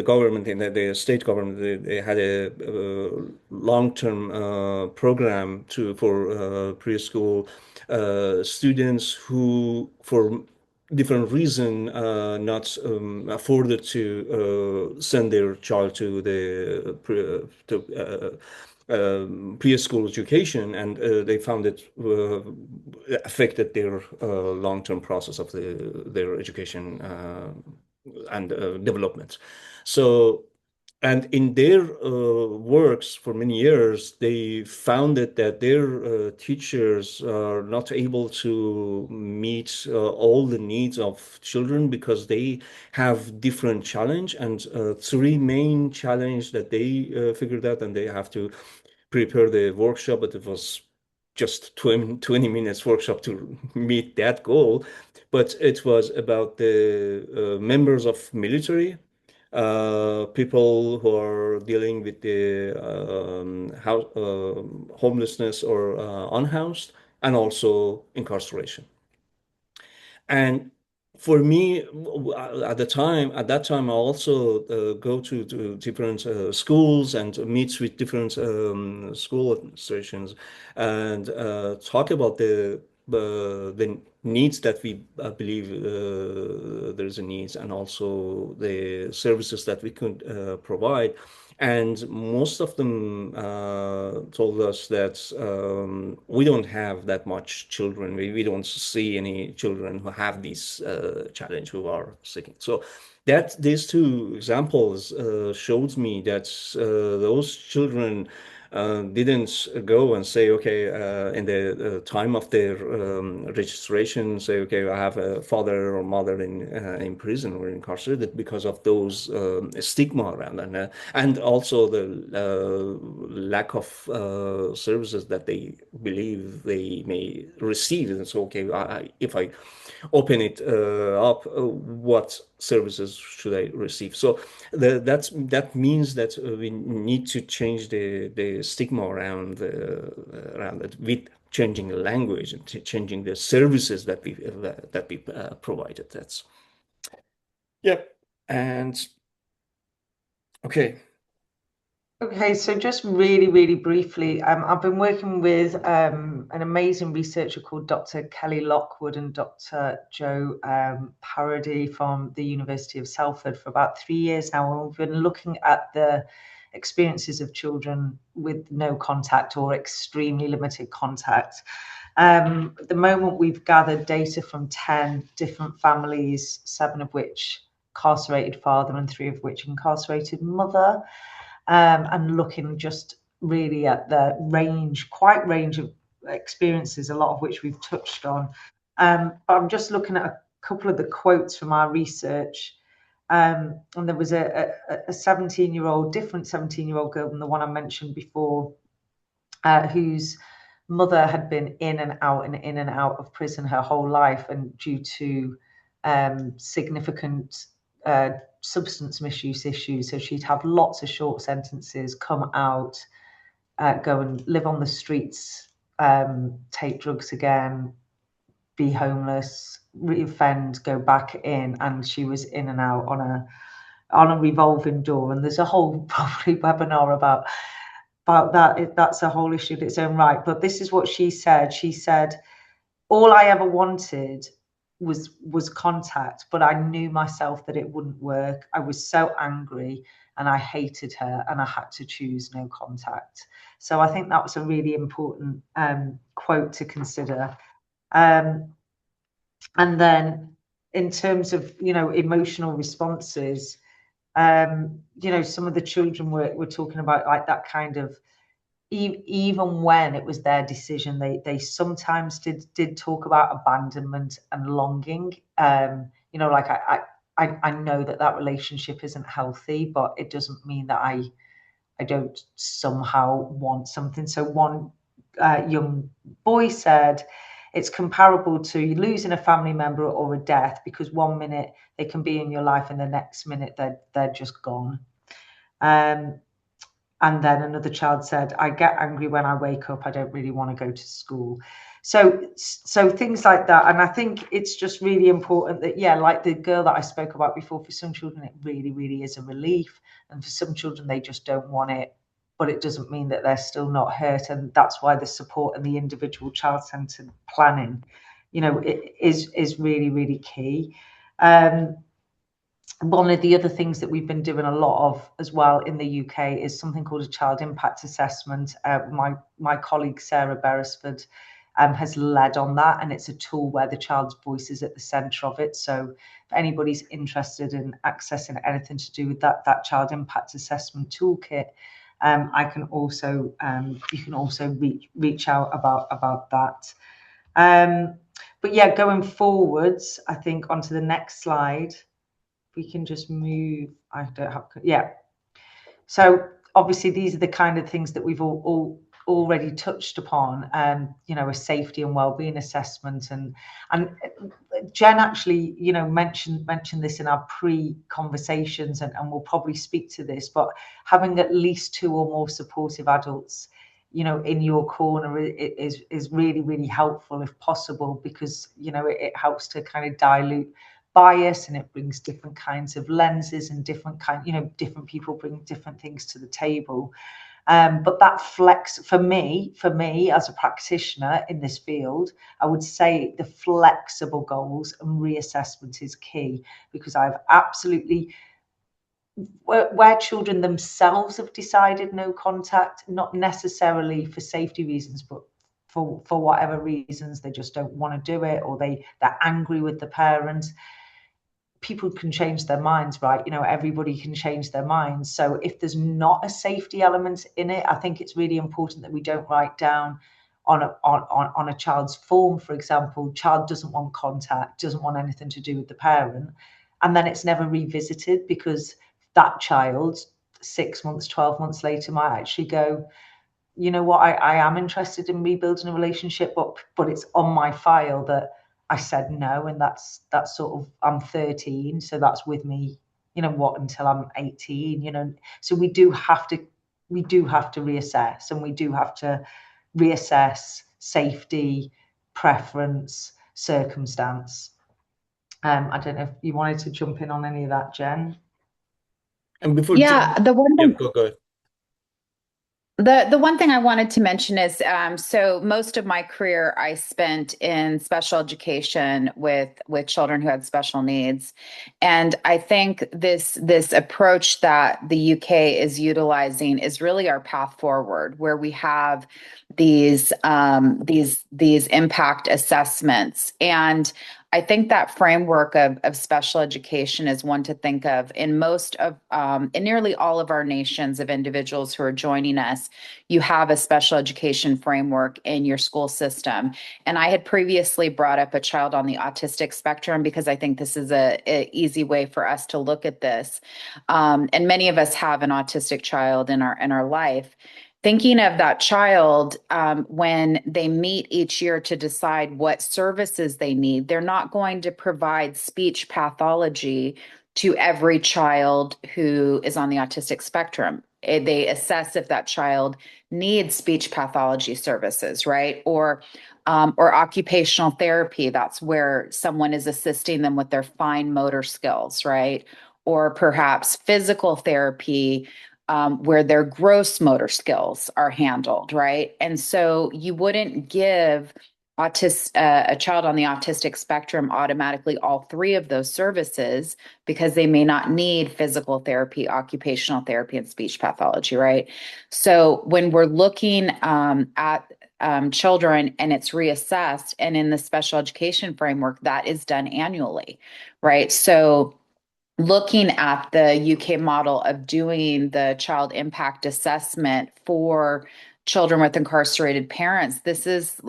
government in the state government, they had a long-term program for preschool students who for different reason not afforded to send their child to the preschool education, and they found it affected their long-term process of their education and development. So, and in their works for many years, they found that their teachers are not able to meet all the needs of children because they have different challenge, and three main challenge that they figured out, and they have to prepare the workshop, but it was just 20 minutes workshop to meet that goal. But it was about the members of military, people who are dealing with the homelessness or unhoused, and also incarceration. And for me, at that time, I also go to different schools and meet with different school administrations and talk about the needs that we believe there's a needs, and also the services that we could provide. And most of them told us that we don't have that much children. We don't see any children who have these challenge, who are seeking. So that these two examples showed me that those children didn't go and say, okay, in the time of their registration, say, okay, I have a father or mother in prison or incarcerated, because of those stigma around, and also the lack of services that they believe they may receive. And so, okay, if I open it up, what services should I receive? So that means that we need to change the stigma around it, with changing the language and changing the services that we provided. That's yep. And okay. Okay, so just really briefly, I've been working with an amazing researcher called Dr. Kelly Lockwood and Dr. Joe Parody from the University of Salford for about 3 years now. And we've been looking at the experiences of children with no contact or extremely limited contact. At the moment, we've gathered data from 10 different families, 7 of which incarcerated father and 3 of which incarcerated mother. And looking just really at the quite range of experiences, a lot of which we've touched on. But I'm just looking at a couple of the quotes from our research. And there was a 17-year-old, different 17-year-old girl than the one I mentioned before, whose mother had been in and out of prison her whole life, and due to significant substance misuse issues. So she'd have lots of short sentences, come out, go and live on the streets, take drugs again, be homeless, reoffend, go back in, and she was in and out on a revolving door. And there's a whole probably webinar about that. That's a whole issue of its own right. But this is what she said. She said, all I ever wanted was contact, but I knew myself that it wouldn't work. I was so angry and I hated her, and I had to choose no contact. So I think that was a really important quote to consider. And then in terms of, emotional responses, some of the children were talking about like that kind of, even when it was their decision, they sometimes did talk about abandonment and longing. Like I know that relationship isn't healthy, but it doesn't mean that I don't somehow want something. So one young boy said, it's comparable to losing a family member or a death, because 1 minute they can be in your life and the next minute they're just gone. And then another child said, I get angry when I wake up. I don't really want to go to school. So things like that. And I think it's just really important that, like the girl that I spoke about before, for some children, it really, really is a relief. And for some children, they just don't want it. But it doesn't mean that they're still not hurt. And that's why the support and the individual child-centered planning, is really, really key. One of the other things that we've been doing a lot of as well in the UK is something called a child impact assessment. My colleague Sarah Beresford has led on that, and it's a tool where the child's voice is at the centre of it. So if anybody's interested in accessing anything to do with that child impact assessment toolkit, you can also reach out about that. But yeah, going forwards, I think onto the next slide. We can just move. I don't have, yeah. So obviously these are the kind of things that we've all already touched upon. A safety and well-being assessment, and Jenn actually, mentioned this in our pre-conversations, and we'll probably speak to this. But having at least 2 or more supportive adults, in your corner is really, really helpful if possible, because it helps to kind of dilute bias, and it brings different kinds of lenses and different people bring different things to the table. But that flex for me as a practitioner in this field, I would say the flexible goals and reassessment is key, because I've absolutely, where children themselves have decided no contact, not necessarily for safety reasons, but for whatever reasons, they just don't want to do it, or they're angry with the parents. People can change their minds, right? Everybody can change their minds. So if there's not a safety element in it, I think it's really important that we don't write down on a child's form, for example, child doesn't want contact, doesn't want anything to do with the parent, and then it's never revisited, because that child 6 months, 12 months later might actually go, you know what, I am interested in rebuilding a relationship, but it's on my file that I said no, and that's sort of, I'm 13, so that's with me, until I'm 18, So we do have to reassess, and we do have to reassess safety, preference, circumstance. I don't know if you wanted to jump in on any of that, Jenn. And before Yeah, the one yeah, go ahead. The one thing I wanted to mention is, so most of my career I spent in special education with children who had special needs, and I think this approach that the UK is utilizing is really our path forward, where we have these impact assessments. And I think that framework of special education is one to think of in most of, in nearly all of our nations of individuals who are joining us. You have a special education framework in your school system. And I had previously brought up a child on the autistic spectrum because I think this is a easy way for us to look at this. And many of us have an autistic child in our life. Thinking of that child, when they meet each year to decide what services they need, they're not going to provide speech pathology to every child who is on the autistic spectrum. They assess if that child needs speech pathology services, right? Or occupational therapy. That's where someone is assisting them with their fine motor skills, right? Or perhaps physical therapy, where their gross motor skills are handled, right? And so you wouldn't give a child on the autistic spectrum automatically all three of those services because they may not need physical therapy, occupational therapy, and speech pathology, right? So when we're looking at children and it's reassessed, and in the special education framework, that is done annually, right? So looking at the UK model of doing the child impact assessment for children with incarcerated parents, this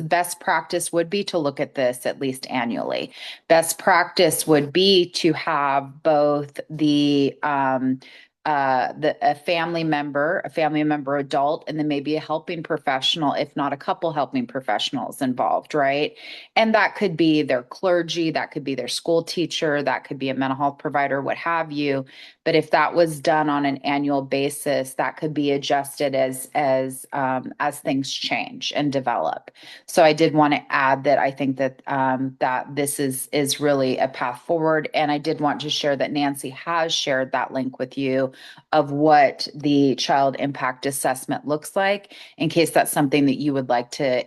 best practice would be to look at this at least annually. Best practice would be to have both a family member adult, and then maybe a helping professional, if not a couple helping professionals involved, right? And that could be their clergy, that could be their school teacher, that could be a mental health provider, what have you. But if that was done on an annual basis, that could be adjusted as things change and develop. So I did want to add that I think that that this is really a path forward, and I did want to share that Nancy has shared that link with you of what the child impact assessment looks like, in case that's something that you would like to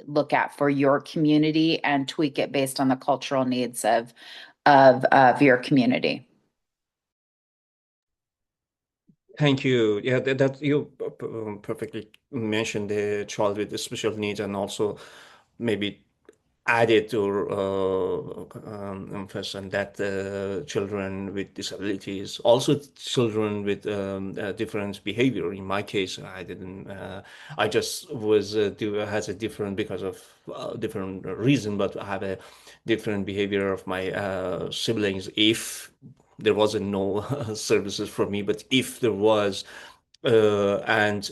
look at for your community and tweak it based on the cultural needs of your community. Thank you. Yeah, that you perfectly mentioned the child with the special needs, and also maybe added or emphasize on that children with disabilities, also children with different behavior. In my case, I didn't. I just was has a different, because of different reason, but I have a different behavior of my siblings. If there wasn't no services for me, but if there was, and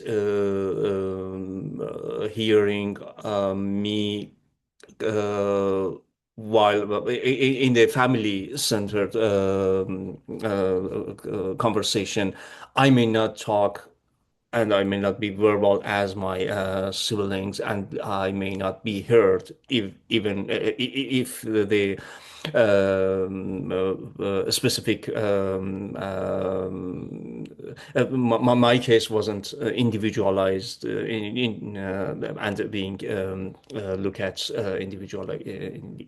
hearing me while in the family-centered conversation, I may not talk and I may not be verbal as my siblings, and I may not be heard if the specific my case wasn't individualized and being looked at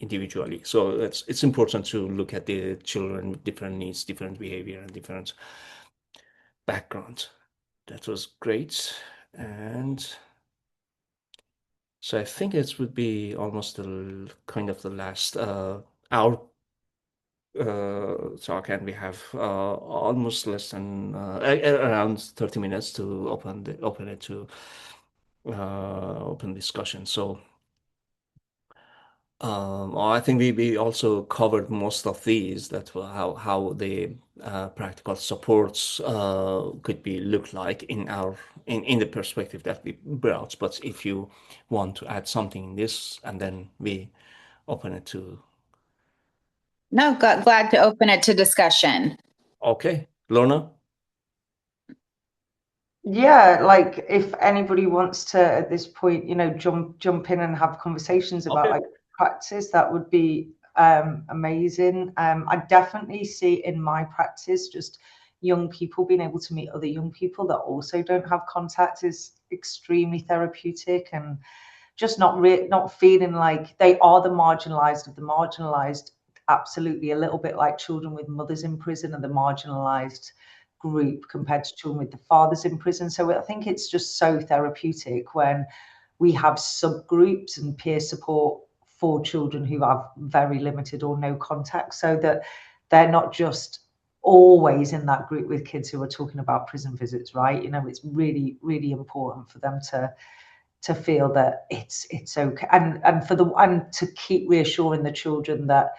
individually. So it's important to look at the children with different needs, different behavior, and different backgrounds. That was great. And so I think it would be almost the kind of the last hour talk, and we have almost less than around 30 minutes to open it to open discussion. So I think we also covered most of these, that how the practical supports could be look like in the perspective that we brought. But if you want to add something in this, and then we open it to. No, glad to open it to discussion. Okay, Lorna. Yeah, like if anybody wants to at this point, jump in and have conversations about like practice, that would be amazing. I definitely see in my practice just young people being able to meet other young people that also don't have contact is extremely therapeutic, and just not feeling like they are the marginalized of the marginalized. Absolutely, a little bit like children with mothers in prison and the marginalized group compared to children with the fathers in prison. So I think it's just so therapeutic when we have subgroups and peer support for children who have very limited or no contact, so that they're not just always in that group with kids who are talking about prison visits, right? You know, it's really, really important for them to feel that it's okay, and to keep reassuring the children that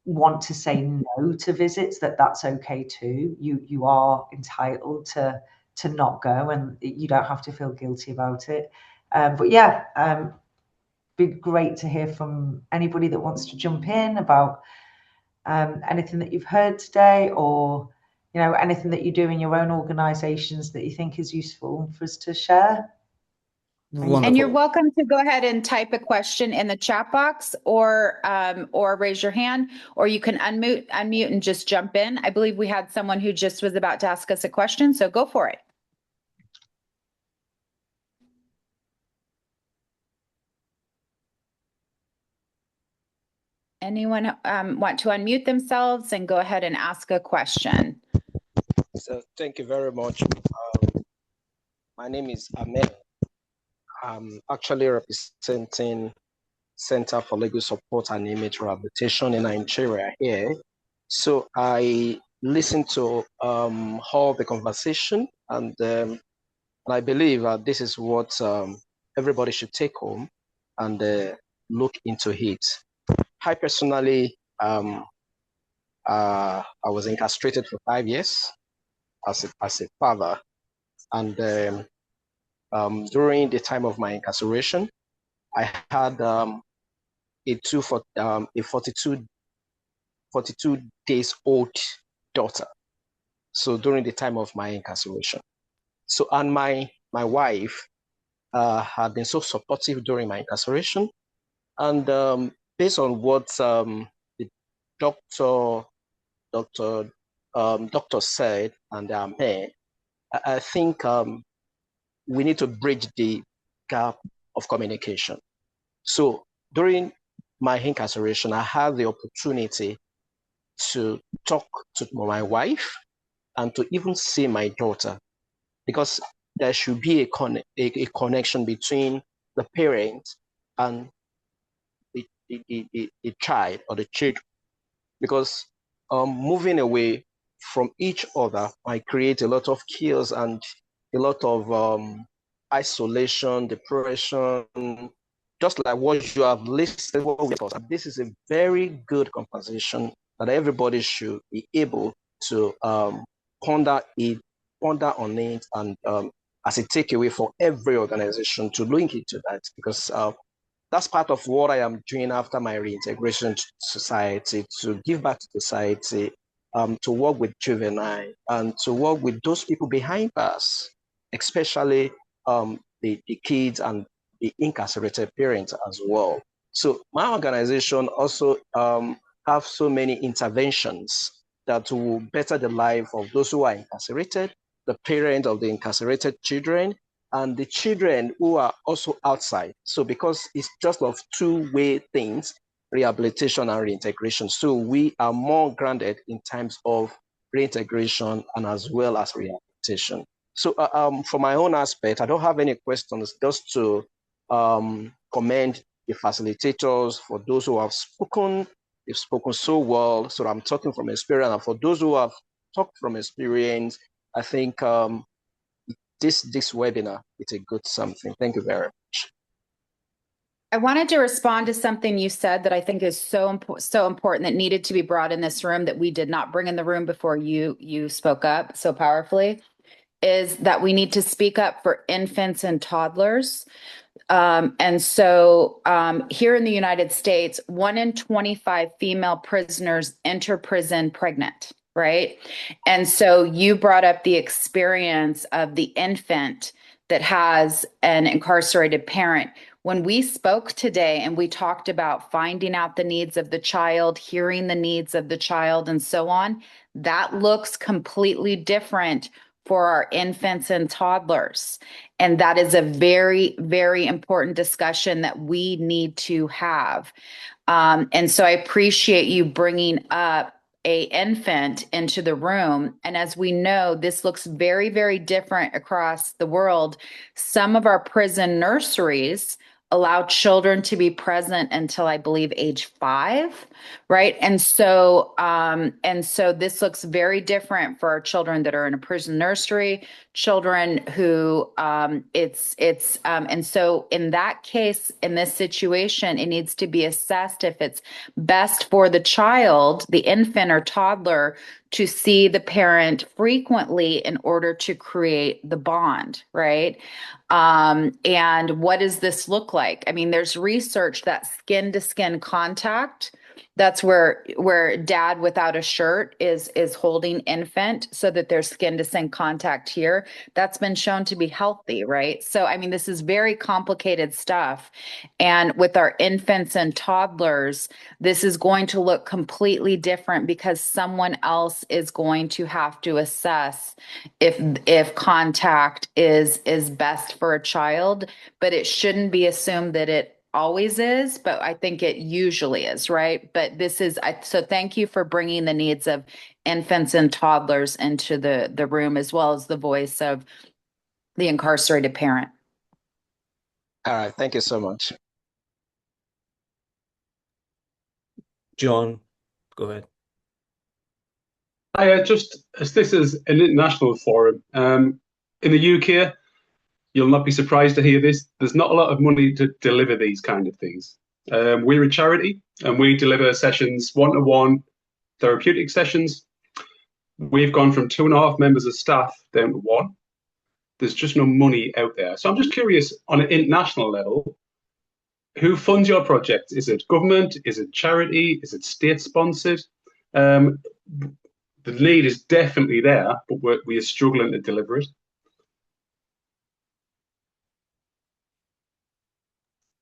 want to say no to visits, that that's okay too. You are entitled to not go, and you don't have to feel guilty about it. But yeah, be great to hear from anybody that wants to jump in about anything that you've heard today, or you know, anything that you do in your own organizations that you think is useful for us to share. Wonderful. And you're welcome to go ahead and type a question in the chat box, or raise your hand, or you can unmute and just jump in. I believe we had someone who just was about to ask us a question, so go for it. Anyone want to unmute themselves and go ahead and ask a question? So thank you very much. My name is Ahmed. I'm actually representing Center for Legal Support and Image Rehabilitation in Nigeria here. So I listened to all the conversation, and I believe this is what everybody should take home and look into it. I personally, I was incarcerated for 5 years as a father, and during the time of my incarceration, I had a 42 days old daughter. So during the time of my incarceration, so and my wife had been so supportive during my incarceration, and based on what the doctor said, and I think we need to bridge the gap of communication. So during my incarceration, I had the opportunity to talk to my wife and to even see my daughter, because there should be a connection between the parent and the child or the children, because moving away from each other might create a lot of chaos and a lot of isolation, depression, just like what you have listed. This is a very good conversation that everybody should be able to ponder on it, and as a takeaway for every organization to link into that, because that's part of what I am doing after my reintegration to society, to give back to society, to work with juvenile and to work with those people behind bars, especially the kids and the incarcerated parents as well. So my organization also have so many interventions that will better the life of those who are incarcerated, the parents of the incarcerated children, and the children who are also outside. So because it's just of two-way things, rehabilitation and reintegration. So we are more grounded in terms of reintegration and as well as rehabilitation. So for my own aspect, I don't have any questions, just to commend the facilitators for those who have spoken. They've spoken so well. So I'm talking from experience. And for those who have talked from experience, I think this webinar, it's a good something. Thank you very much. I wanted to respond to something you said that I think is so important, that needed to be brought in this room, that we did not bring in the room before you spoke up so powerfully, is that we need to speak up for infants and toddlers. And so here in the United States, 1 in 25 female prisoners enter prison pregnant, right? And so you brought up the experience of the infant that has an incarcerated parent. when we spoke today and we talked about finding out the needs of the child, hearing the needs of the child, and so on, that looks completely different for our infants and toddlers. And that is a very, very important discussion that we need to have. And so I appreciate you bringing up a infant into the room. And as we know, this looks very, very different across the world. Some of our prison nurseries allow children to be present until I believe age 5, right? And so this looks very different for our children that are in a prison nursery, children who and so in that case, in this situation, it needs to be assessed if it's best for the child, the infant or toddler, to see the parent frequently in order to create the bond, right? And what does this look like? I mean, there's research that skin to skin contact, that's where dad without a shirt is holding infant so that there's skin to skin contact here. That's been shown to be healthy, right? So, I mean, this is very complicated stuff. And with our infants and toddlers, this is going to look completely different because someone else is going to have to assess if contact is best for a child, but it shouldn't be assumed that it always is, but I think it usually is, right? But this is, so thank you for bringing the needs of infants and toddlers into the room, as well as the voice of the incarcerated parent. All right, thank you so much. John, go ahead. Just as this is an international forum, in the UK, you'll not be surprised to hear this. There's not a lot of money to deliver these kind of things. We're a charity and we deliver sessions, one-to-one therapeutic sessions. We've gone from 2.5 members of staff down to 1. There's just no money out there. So I'm just curious, on an international level, who funds your project? Is it government? Is it charity? Is it state-sponsored? The need is definitely there, but we are struggling to deliver it.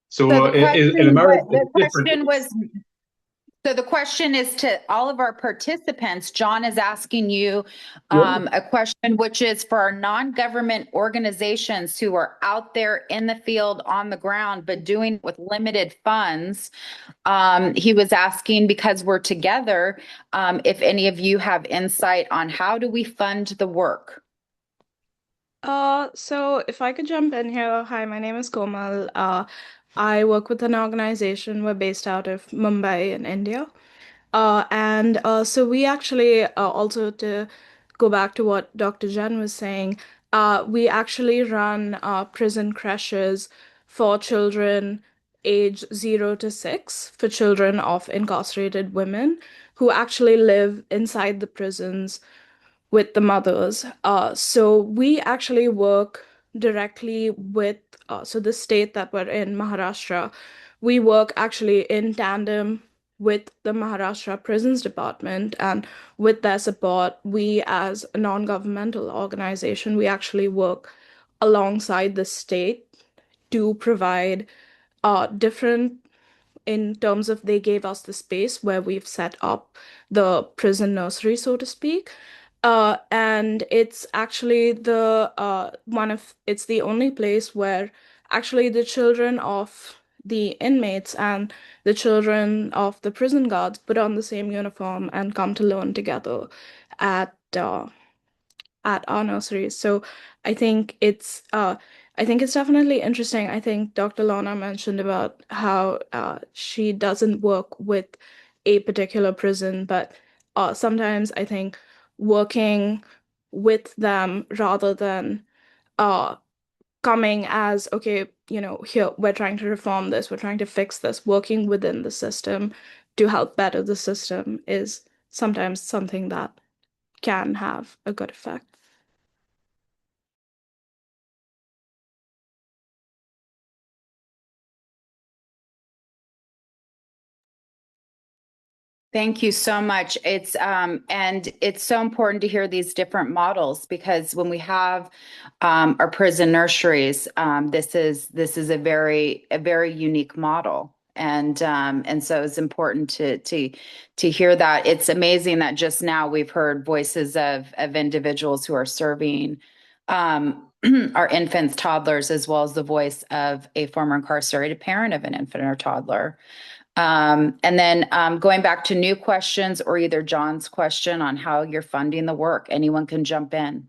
So in America, the question is to all of our participants. John is asking you a question, which is for our non-government organizations who are out there in the field on the ground, but doing it with limited funds. He was asking, because we're together, if any of you have insight on how do we fund the work? So if I could jump in here. Hi, my name is Komal. I work with an organization. We're based out of Mumbai in India. So we actually, also to go back to what Dr. Jenn was saying, we actually run prison creches for children age 0 to 6, for children of incarcerated women who actually live inside the prisons with the mothers. So we actually work directly with, so the state that we're in, Maharashtra, we work actually in tandem with the Maharashtra Prisons Department, and with their support, we as a non-governmental organization, we actually work alongside the state to provide different, in terms of they gave us the space where we've set up the prison nursery, so to speak. And it's actually it's the only place where actually the children of the inmates and the children of the prison guards put on the same uniform and come to learn together at our nurseries. So I think it's definitely interesting. I think Dr. Lorna mentioned about how she doesn't work with a particular prison, but sometimes I think working with them rather than coming as, okay, here, we're trying to reform this, we're trying to fix this, working within the system to help better the system is sometimes something that can have a good effect. Thank you so much. And it's so important to hear these different models, because when we have our prison nurseries, this is a very unique model. And so it's important to hear that. It's amazing that just now we've heard voices of individuals who are serving our infants, toddlers, as well as the voice of a former incarcerated parent of an infant or toddler. And then going back to new questions, or either John's question on how you're funding the work, anyone can jump in.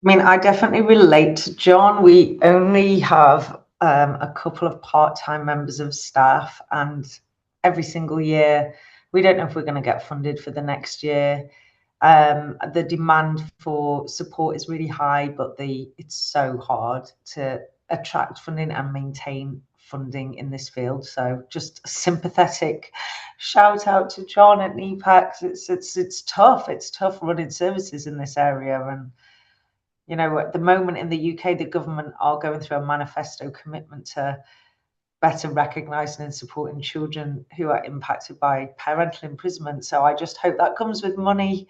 I mean, I definitely relate to John. We only have a couple of part-time members of staff, and every single year, we don't know if we're going to get funded for the next year. The demand for support is really high, but it's so hard to attract funding and maintain funding in this field. So just a sympathetic shout out to John at NEPAC. It's tough. It's tough running services in this area. And, you know, at the moment in the UK, the government are going through a manifesto commitment to better recognising and supporting children who are impacted by parental imprisonment. So I just hope that comes with money.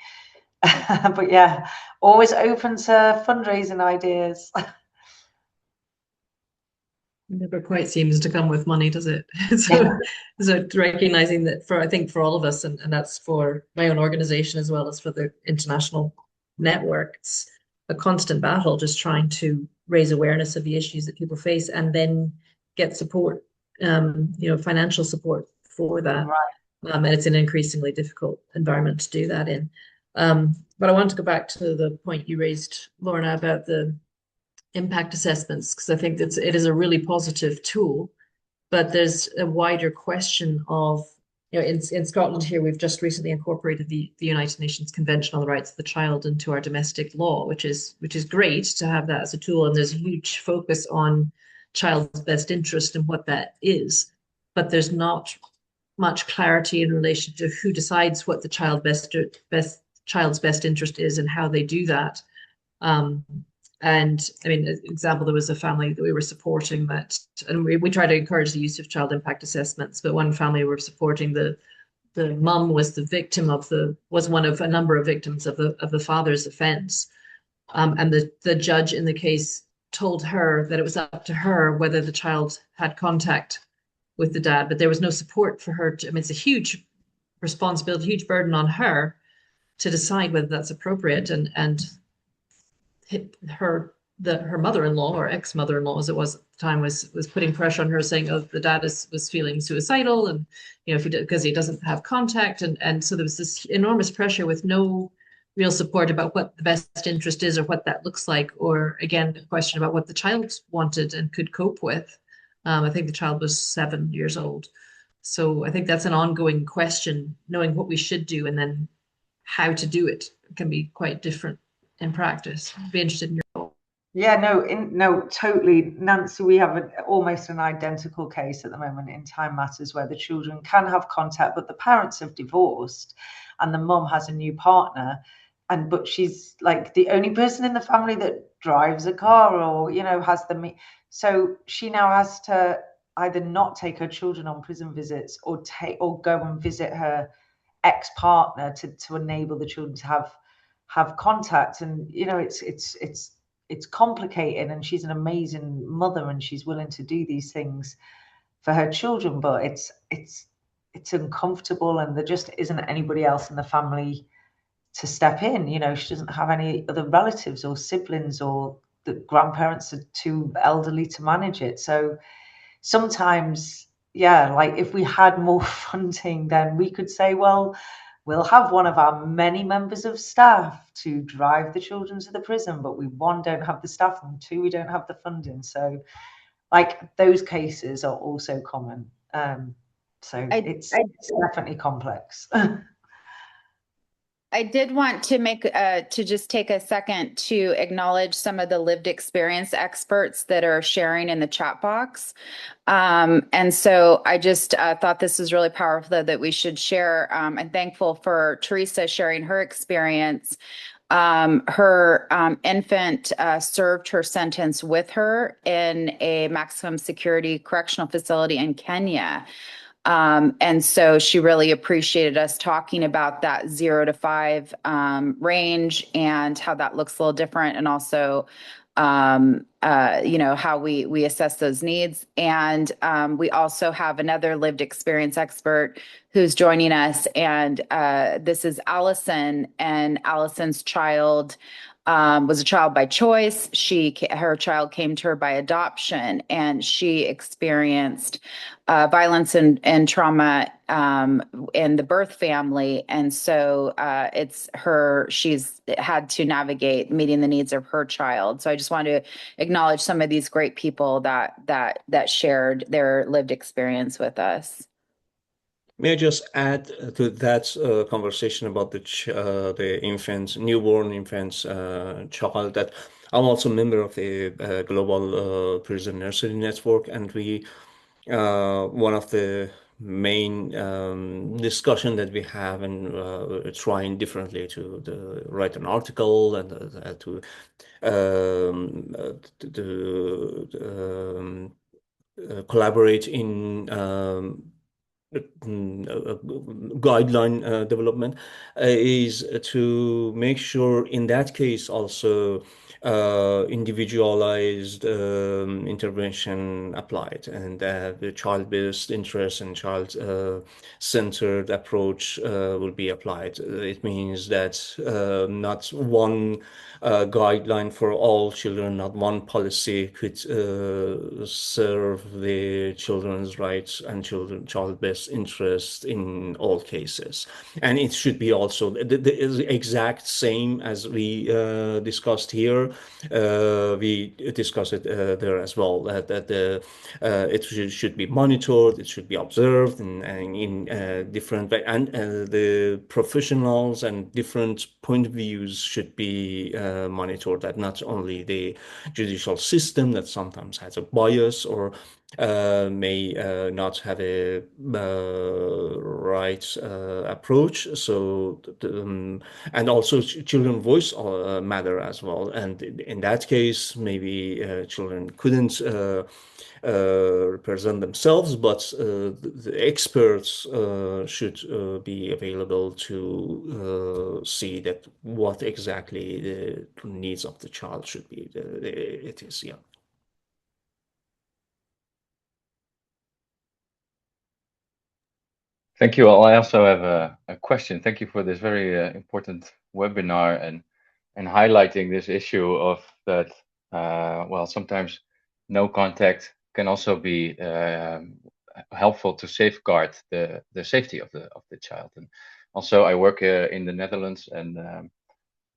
But yeah, always open to fundraising ideas. Never quite seems to come with money, does it? Yeah. So recognizing that I think for all of us, and that's for my own organization as well as for the international network, it's a constant battle, just trying to raise awareness of the issues that people face and then get support, financial support for that. Right. And it's an increasingly difficult environment to do that in. But I want to go back to the point you raised, Lorna, about the impact assessments, because I think it is a really positive tool, but there's a wider question of, in Scotland here, we've just recently incorporated the United Nations Convention on the Rights of the Child into our domestic law, which is great to have that as a tool. And there's a huge focus on child's best interest and what that is, but there's not much clarity in relation to who decides what the child's best interest is and how they do that. And I mean, example, there was a family that we were supporting that, and we try to encourage the use of child impact assessments, but one family we were supporting, the mum was the victim was one of a number of victims of the father's offense. And the judge in the case told her that it was up to her whether the child had contact with the dad, but there was no support for her I mean, it's a huge responsibility, huge burden on her to decide whether that's appropriate. And her mother-in-law, or ex-mother-in-law as it was at the time, was putting pressure on her, saying, oh, the dad was feeling suicidal, and because he doesn't have contact, and so there was this enormous pressure with no real support about what the best interest is or what that looks like, or again, a question about what the child wanted and could cope with. I think the child was 7 years old. So I think that's an ongoing question, knowing what we should do and then how to do it can be quite different in practice. I'd be interested in your. Yeah, no, totally, Nancy. We have almost an identical case at the moment in Time Matters, where the children can have contact, but the parents have divorced, and the mum has a new partner, but she's like the only person in the family that drives a car or has so she now has to either not take her children on prison visits or go and visit her ex-partner to enable the children to have contact. And it's complicated, and she's an amazing mother and she's willing to do these things for her children, but it's uncomfortable, and there just isn't anybody else in the family to step in. She doesn't have any other relatives or siblings, or the grandparents are too elderly to manage it. So sometimes, yeah, like if we had more funding, then we could say, well, we'll have one of our many members of staff to drive the children to the prison, but we, one, don't have the staff, and two, we don't have the funding. So like those cases are also common. So it's definitely complex. I did want to just take a second to acknowledge some of the lived experience experts that are sharing in the chat box. And so I just thought this was really powerful that we should share. I'm thankful for Teresa sharing her experience. Her infant served her sentence with her in a maximum security correctional facility in Kenya. And so she really appreciated us talking about that 0 to 5 range and how that looks a little different, and also how we assess those needs. And we also have another lived experience expert who's joining us, and this is Allison. And Allison's child was a child by choice. Her child came to her by adoption, and she experienced violence and trauma in the birth family. And so she's had to navigate meeting the needs of her child. So I just want to acknowledge some of these great people that shared their lived experience with us. May I just add to that conversation about the newborn infants child, that I'm also a member of the Global Prison Nursery Network, and one of the main discussion that we have, and trying differently to write an article and to collaborate in guideline development, is to make sure in that case also individualized intervention applied, and the child-based interest and child-centered approach will be applied. It means that not one guideline for all children, not one policy could serve the children's rights and child-based interest in all cases. And it should be also the exact same as we discussed here. We discussed it there as well, that it should be monitored, it should be observed, and in different way, and the professionals and different point of views should be monitored, that not only the judicial system that sometimes has a bias or may not have a right approach. So and also children voice matter as well, and in that case maybe children couldn't represent themselves, but the experts should be available to see that what exactly the needs of the child should be. It is, yeah. Thank you all. I also have a question. Thank you for this very important webinar and highlighting this issue of that. Well, sometimes no contact can also be helpful to safeguard the safety of the child. And also, I work in the Netherlands, and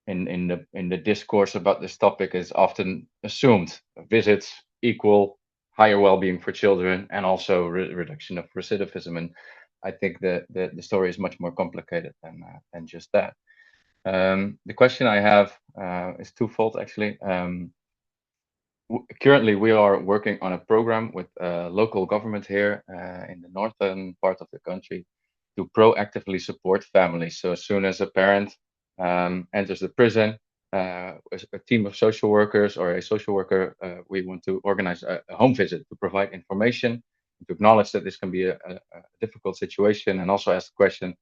in the discourse about this topic is often assumed visits equal higher well-being for children and also reduction of recidivism. And I think that the story is much more complicated than just that. The question I have is twofold, actually. Currently, we are working on a program with local government here in the northern part of the country to proactively support families. So as soon as a parent enters the prison, a team of social workers or a social worker, we want to organize a home visit to provide information, to acknowledge that this can be a difficult situation, and also ask the question,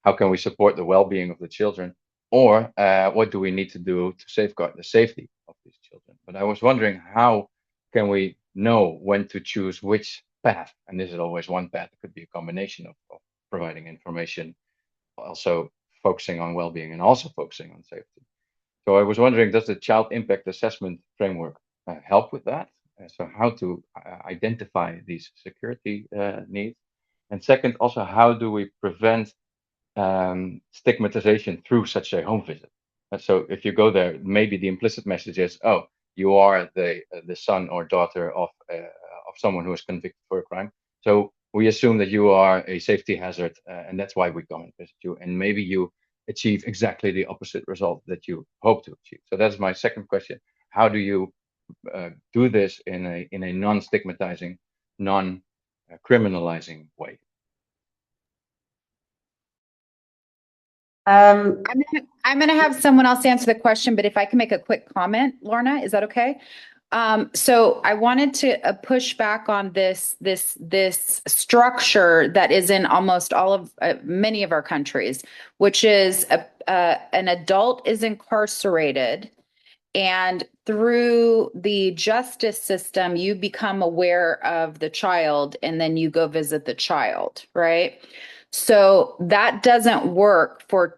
how can we support the well-being of the children? Or what do we need to do to safeguard the safety of these children? But I was wondering, how can we know when to choose which path? And this is always one path. It could be a combination of providing information, also focusing on well-being and also focusing on safety. So I was wondering, does the child impact assessment framework help with that? So how to identify these security needs? And second, also, how do we prevent stigmatization through such a home visit? So if you go there, maybe the implicit message is, oh, you are the son or daughter of someone who is convicted for a crime. So we assume that you are a safety hazard, and that's why we come and visit you. And maybe you achieve exactly the opposite result that you hope to achieve. So that's my second question. How do you do this in a non-stigmatizing, non-criminalizing way? I'm going to have someone else answer the question, but if I can make a quick comment, Lorna, is that okay? So I wanted to push back on this structure that is in almost all of many of our countries, which is an adult is incarcerated, and through the justice system, you become aware of the child, and then you go visit the child, right? So that doesn't work for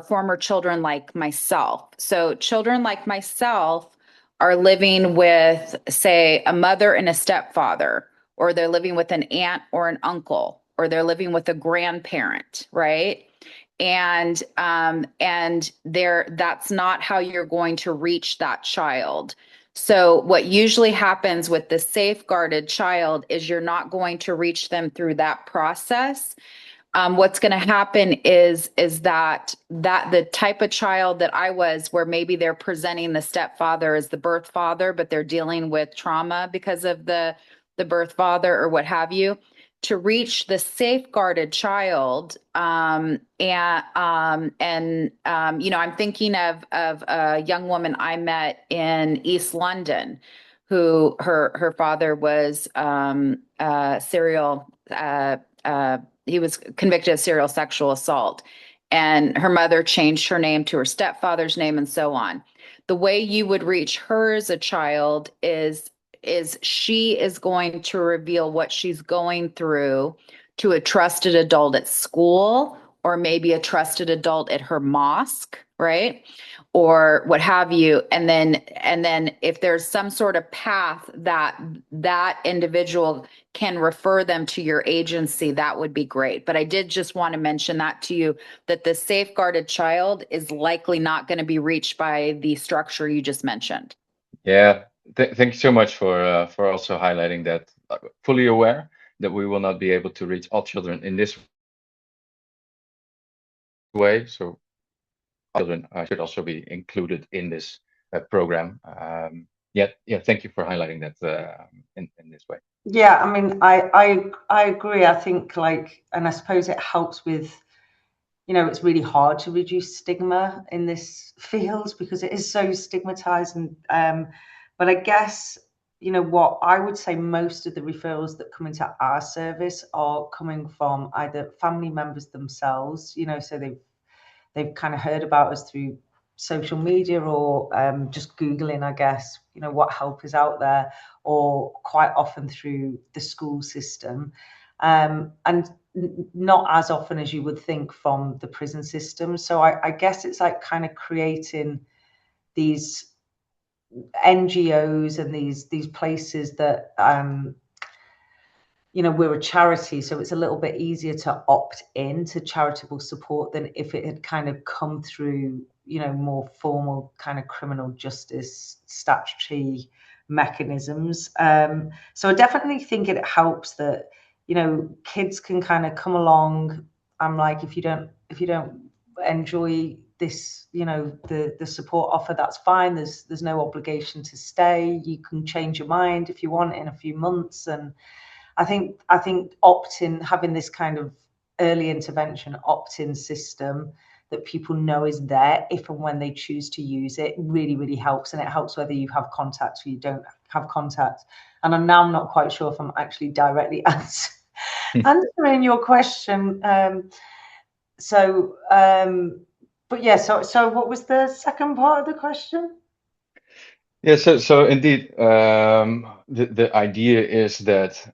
former children like myself. So children like myself are living with, say, a mother and a stepfather, or they're living with an aunt or an uncle, or they're living with a grandparent, right? And that's not how you're going to reach that child. So what usually happens with the safeguarded child is you're not going to reach them through that process. What's going to happen is that the type of child that I was, where maybe they're presenting the stepfather as the birth father, but they're dealing with trauma because of the birth father or what have you, to reach the safeguarded child. I'm thinking of a young woman I met in East London, who her father was serial. He was convicted of serial sexual assault, and her mother changed her name to her stepfather's name, and so on. The way you would reach her as a child is she is going to reveal what she's going through to a trusted adult at school, or maybe a trusted adult at her mosque, right? Or what have you. And then if there's some sort of path that individual can refer them to your agency, that would be great. But I did just want to mention that to you, that the safeguarded child is likely not going to be reached by the structure you just mentioned. Yeah, thank you so much for also highlighting that. Fully aware that we will not be able to reach all children in this way, so children should also be included in this program. Yeah, thank you for highlighting that in this way. Yeah, I mean, I agree. I think, like, and I suppose it helps with, it's really hard to reduce stigma in this field because it is so stigmatized. And but I guess, what I would say, most of the referrals that come into our service are coming from either family members themselves, so they've kind of heard about us through social media, or just Googling, I guess, what help is out there, or quite often through the school system. And not as often as you would think from the prison system. So I guess it's like kind of creating these NGOs and these places that, we're a charity, so it's a little bit easier to opt in to charitable support than if it had kind of come through, more formal kind of criminal justice statutory mechanisms. So I definitely think it helps that, kids can kind of come along. I'm like, if you don't enjoy this, the support offer, that's fine. There's no obligation to stay. You can change your mind if you want in a few months. And I think opt-in, having this kind of early intervention opt-in system that people know is there if and when they choose to use it, really, really helps. And it helps whether you have contact or you don't have contact. And I'm not quite sure if I'm actually directly answering your question. But yeah, so what was the second part of the question? Yeah, so indeed, the idea is that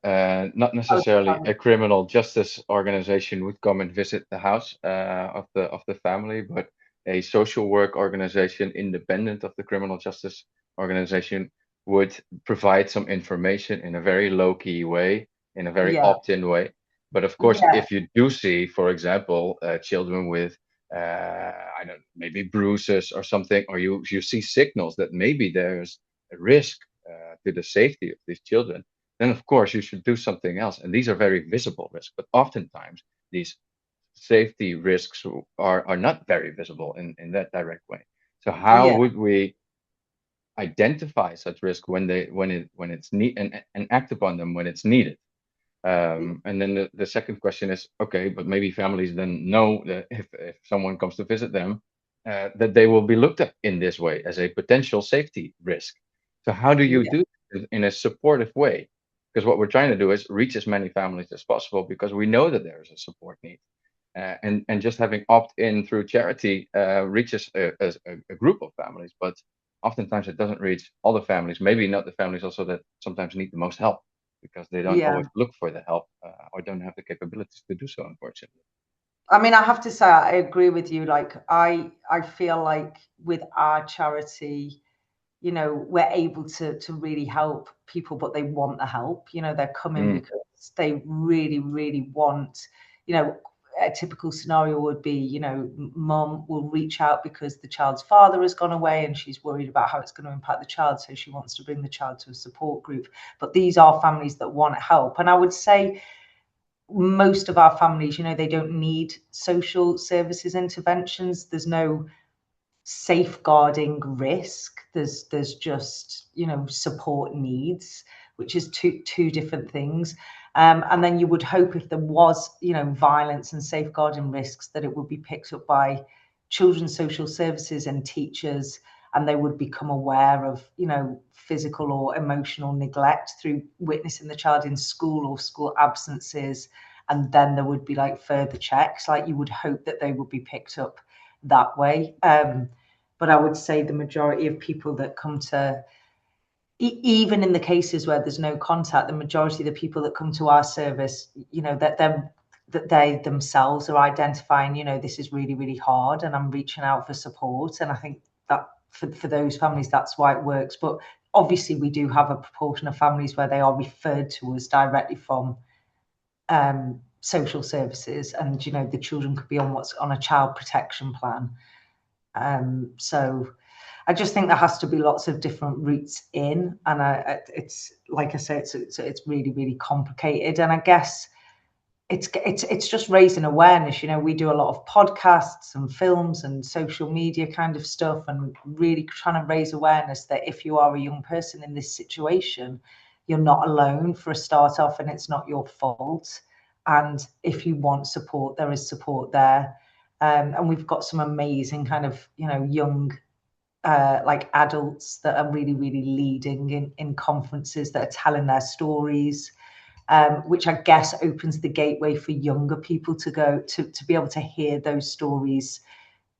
not necessarily a criminal justice organization would come and visit the house of the family, but a social work organization independent of the criminal justice organization would provide some information in a very low-key way, in a very opt-in way. But of course, if you do see, for example, children with I don't know, maybe bruises or something, or you see signals that maybe there's a risk to the safety of these children, then of course you should do something else. And these are very visible risks, but oftentimes these safety risks are not very visible in that direct way. So how would we identify such risk when it's needed and act upon them when it's needed? And then the second question is, okay, but maybe families then know that if someone comes to visit them, that they will be looked at in this way as a potential safety risk. So how do you Yeah. do it in a supportive way? Because what we're trying to do is reach as many families as possible because we know that there is a support need. And just having opt-in through charity reaches a group of families, but oftentimes it doesn't reach all the families, maybe not the families also that sometimes need the most help because they don't Yeah. always look for the help or don't have the capabilities to do so, unfortunately. I mean, I have to say, I agree with you. Like, I feel like with our charity, you know, we're able to really help people, but they want the help. You know, they're coming because they really, really want, you know, a typical scenario would be, you know, mum will reach out because the child's father has gone away and she's worried about how it's going to impact the child. So she wants to bring the child to a support group. But these are families that want help. And I would say most of our families, you know, they don't need social services interventions. There's no safeguarding risk. There's just, you know, support needs, which is two different things. And then you would hope if there was, you know, violence and safeguarding risks, that it would be picked up by children's social services and teachers, and they would become aware of, you know, physical or emotional neglect through witnessing the child in school or school absences. And then there would be like further checks. Like, you would hope that they would be picked up that way. But I would say the majority of people that come to, even in the cases where there's no contact, the majority of the people that come to our service, you know, that they themselves are identifying, you know, this is really, really hard and I'm reaching out for support. And I think that for those families, that's why it works. But obviously we do have a proportion of families where they are referred to us directly from social services, and, you know, the children could be on what's on a child protection plan. So I just think there has to be lots of different routes in, and it's like I say, it's really, really complicated. And I guess it's just raising awareness. You know, we do a lot of podcasts and films and social media kind of stuff, and really trying to raise awareness that if you are a young person in this situation, you're not alone for a start off, and it's not your fault. And if you want support, there is support there. And we've got some amazing kind of, you know, young like adults that are really, really leading in conferences, that are telling their stories, which I guess opens the gateway for younger people to go to be able to hear those stories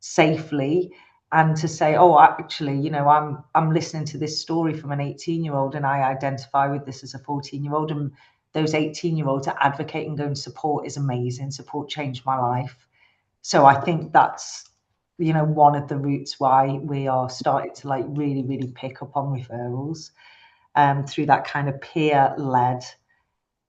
safely, and to say, oh, actually, you know, I'm listening to this story from an 18-year-old and I identify with this as a 14-year-old, and those 18-year-olds are advocating, going, support is amazing, support changed my life. So I think that's, you know, one of the routes why we are starting to like really, really pick up on referrals through that kind of peer-led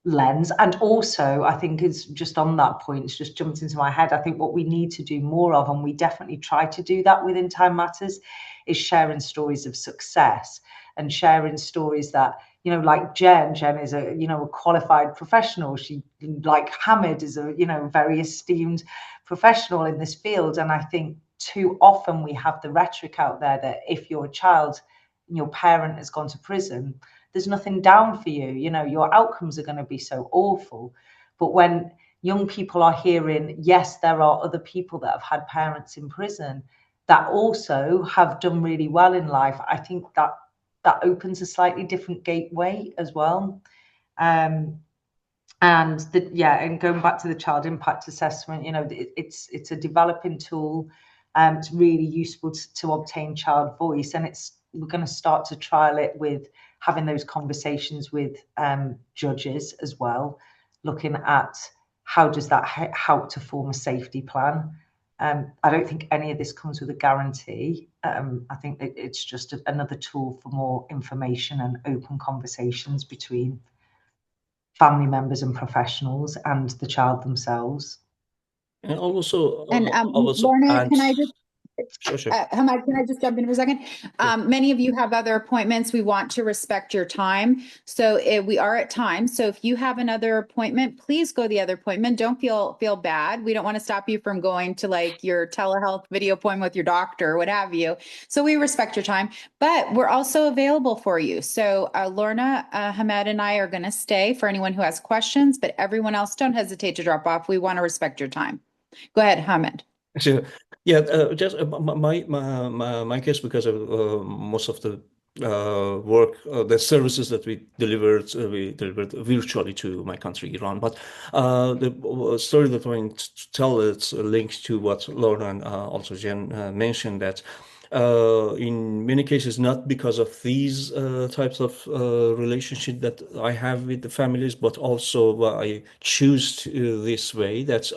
lens. And also, I think it's just on that point, it's just jumped into my head. I think what we need to do more of, and we definitely try to do that within Time Matters, is sharing stories of success and sharing stories that, you know, like Jenn is a, you know, a qualified professional. She, like Hamid, is a, you know, very esteemed professional in this field. And I think too often we have the rhetoric out there that if you're a child and your parent has gone to prison, there's nothing down for you, you know, your outcomes are going to be so awful. But when young people are hearing, yes, there are other people that have had parents in prison that also have done really well in life, I think that opens a slightly different gateway as well. And going back to the child impact assessment, you know, it's a developing tool. It's really useful to obtain child voice, and we're going to start to trial it with having those conversations with judges as well, looking at how does that help to form a safety plan. I don't think any of this comes with a guarantee. I think that it's just another tool for more information and open conversations between family members and professionals and the child themselves. And also, And also Lorna, add, can I just sure. Hamad, can I just jump in for a second? Many of you have other appointments. We want to respect your time. So we are at time. So if you have another appointment, please go to the other appointment. Don't feel bad. We don't want to stop you from going to like your telehealth video appointment with your doctor or what have you. So we respect your time, but we're also available for you. So Lorna, Hamad, and I are going to stay for anyone who has questions, but everyone else, don't hesitate to drop off. We want to respect your time. Go ahead, Hamad. So, yeah, just my case, because of most of the work, the services that we delivered virtually to my country, Iran. But the story that I want to tell is linked to what Lorna and also Jenn mentioned, that in many cases, not because of these types of relationship that I have with the families, but also I choose to, this way, that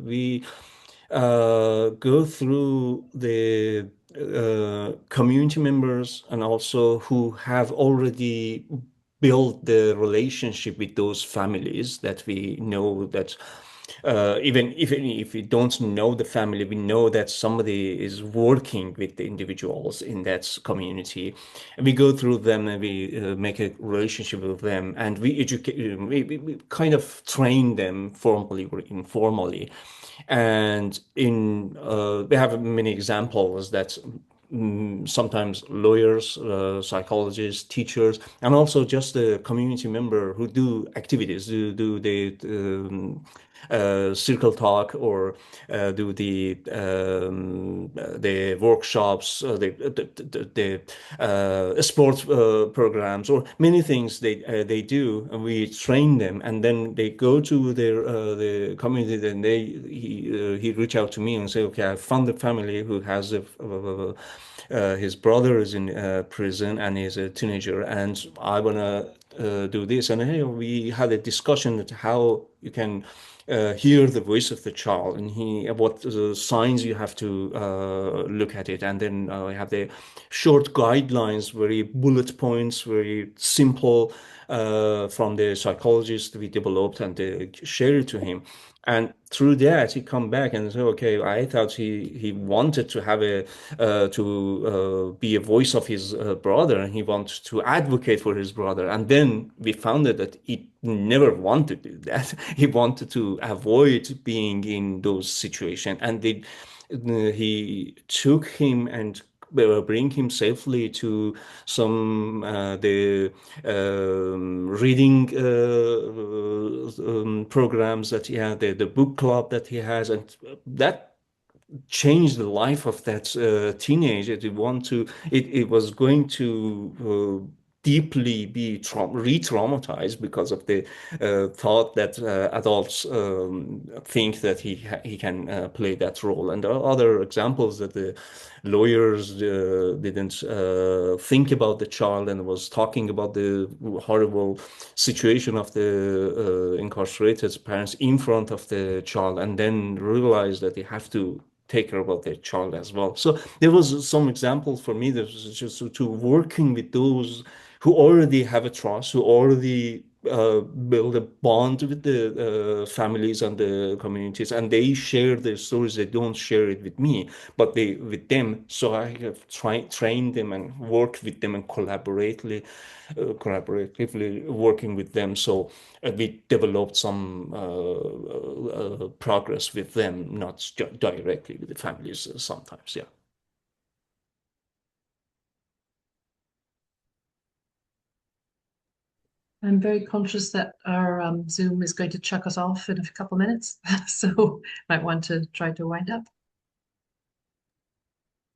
we go through the community members and also who have already built the relationship with those families, that we know that even if we don't know the family, we know that somebody is working with the individuals in that community, and we go through them and we make a relationship with them, and we educate, we kind of train them formally or informally. And we have many examples that sometimes lawyers, psychologists, teachers, and also just the community member who do activities, do the circle talk, or do the workshops, the sports programs, or many things they do, and we train them, and then they go to the community, and he reach out to me and say, okay, I found a family who has his brother is in prison and he's a teenager, and I wanna do this. And hey, we had a discussion at how you can hear the voice of the child, and what signs you have to look at it. And then I have the short guidelines, very bullet points, very simple, from the psychologist we developed, and they share it to him. And through that, he come back and say, okay, I thought he wanted to have be a voice of his brother, and he wanted to advocate for his brother. And then we found out that he never wanted to do that. He wanted to avoid being in those situations. And he took him and bring him safely to some the reading programs that he had, the book club that he has, and that changed the life of that teenager. It was going to deeply be re-traumatized because of the thought that adults think that he can play that role. And there are other examples that the lawyers didn't think about the child, and was talking about the horrible situation of the incarcerated parents in front of the child, and then realized that they have to take care about their child as well. So there was some examples for me that was just to working with those who already have a trust, who already build a bond with the families and the communities, and they share their stories. They don't share it with me, but they with them. So I have trained them and worked with them and collaboratively working with them. So we developed some progress with them, not directly with the families sometimes. Yeah. I'm very conscious that our Zoom is going to chuck us off in a couple minutes, so might want to try to wind up.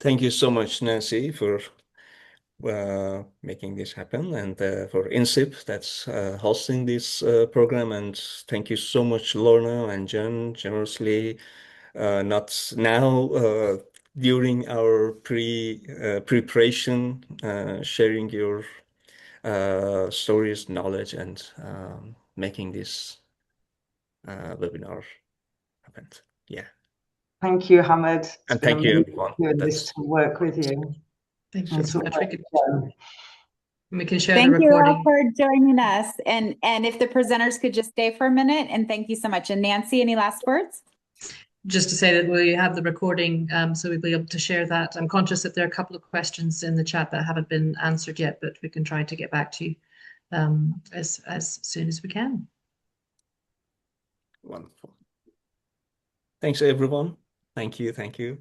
Thank you so much, Nancy, for making this happen, and for INCCIP that's hosting this program. And thank you so much, Lorna and Jenn, generously, not now, during our preparation, sharing your stories, knowledge, and making this webinar happen. Yeah. Thank you, Hamad. And thank you, everyone. Doing this to work with you. Thank you so much. We can share thank the recording. Thank you all for joining us. And if the presenters could just stay for a minute, and thank you so much. And Nancy, any last words? Just to say that we have the recording, so we'll be able to share that. I'm conscious that there are a couple of questions in the chat that haven't been answered yet, but we can try to get back to you as soon as we can. Wonderful. Thanks, everyone. Thank you. Thank you.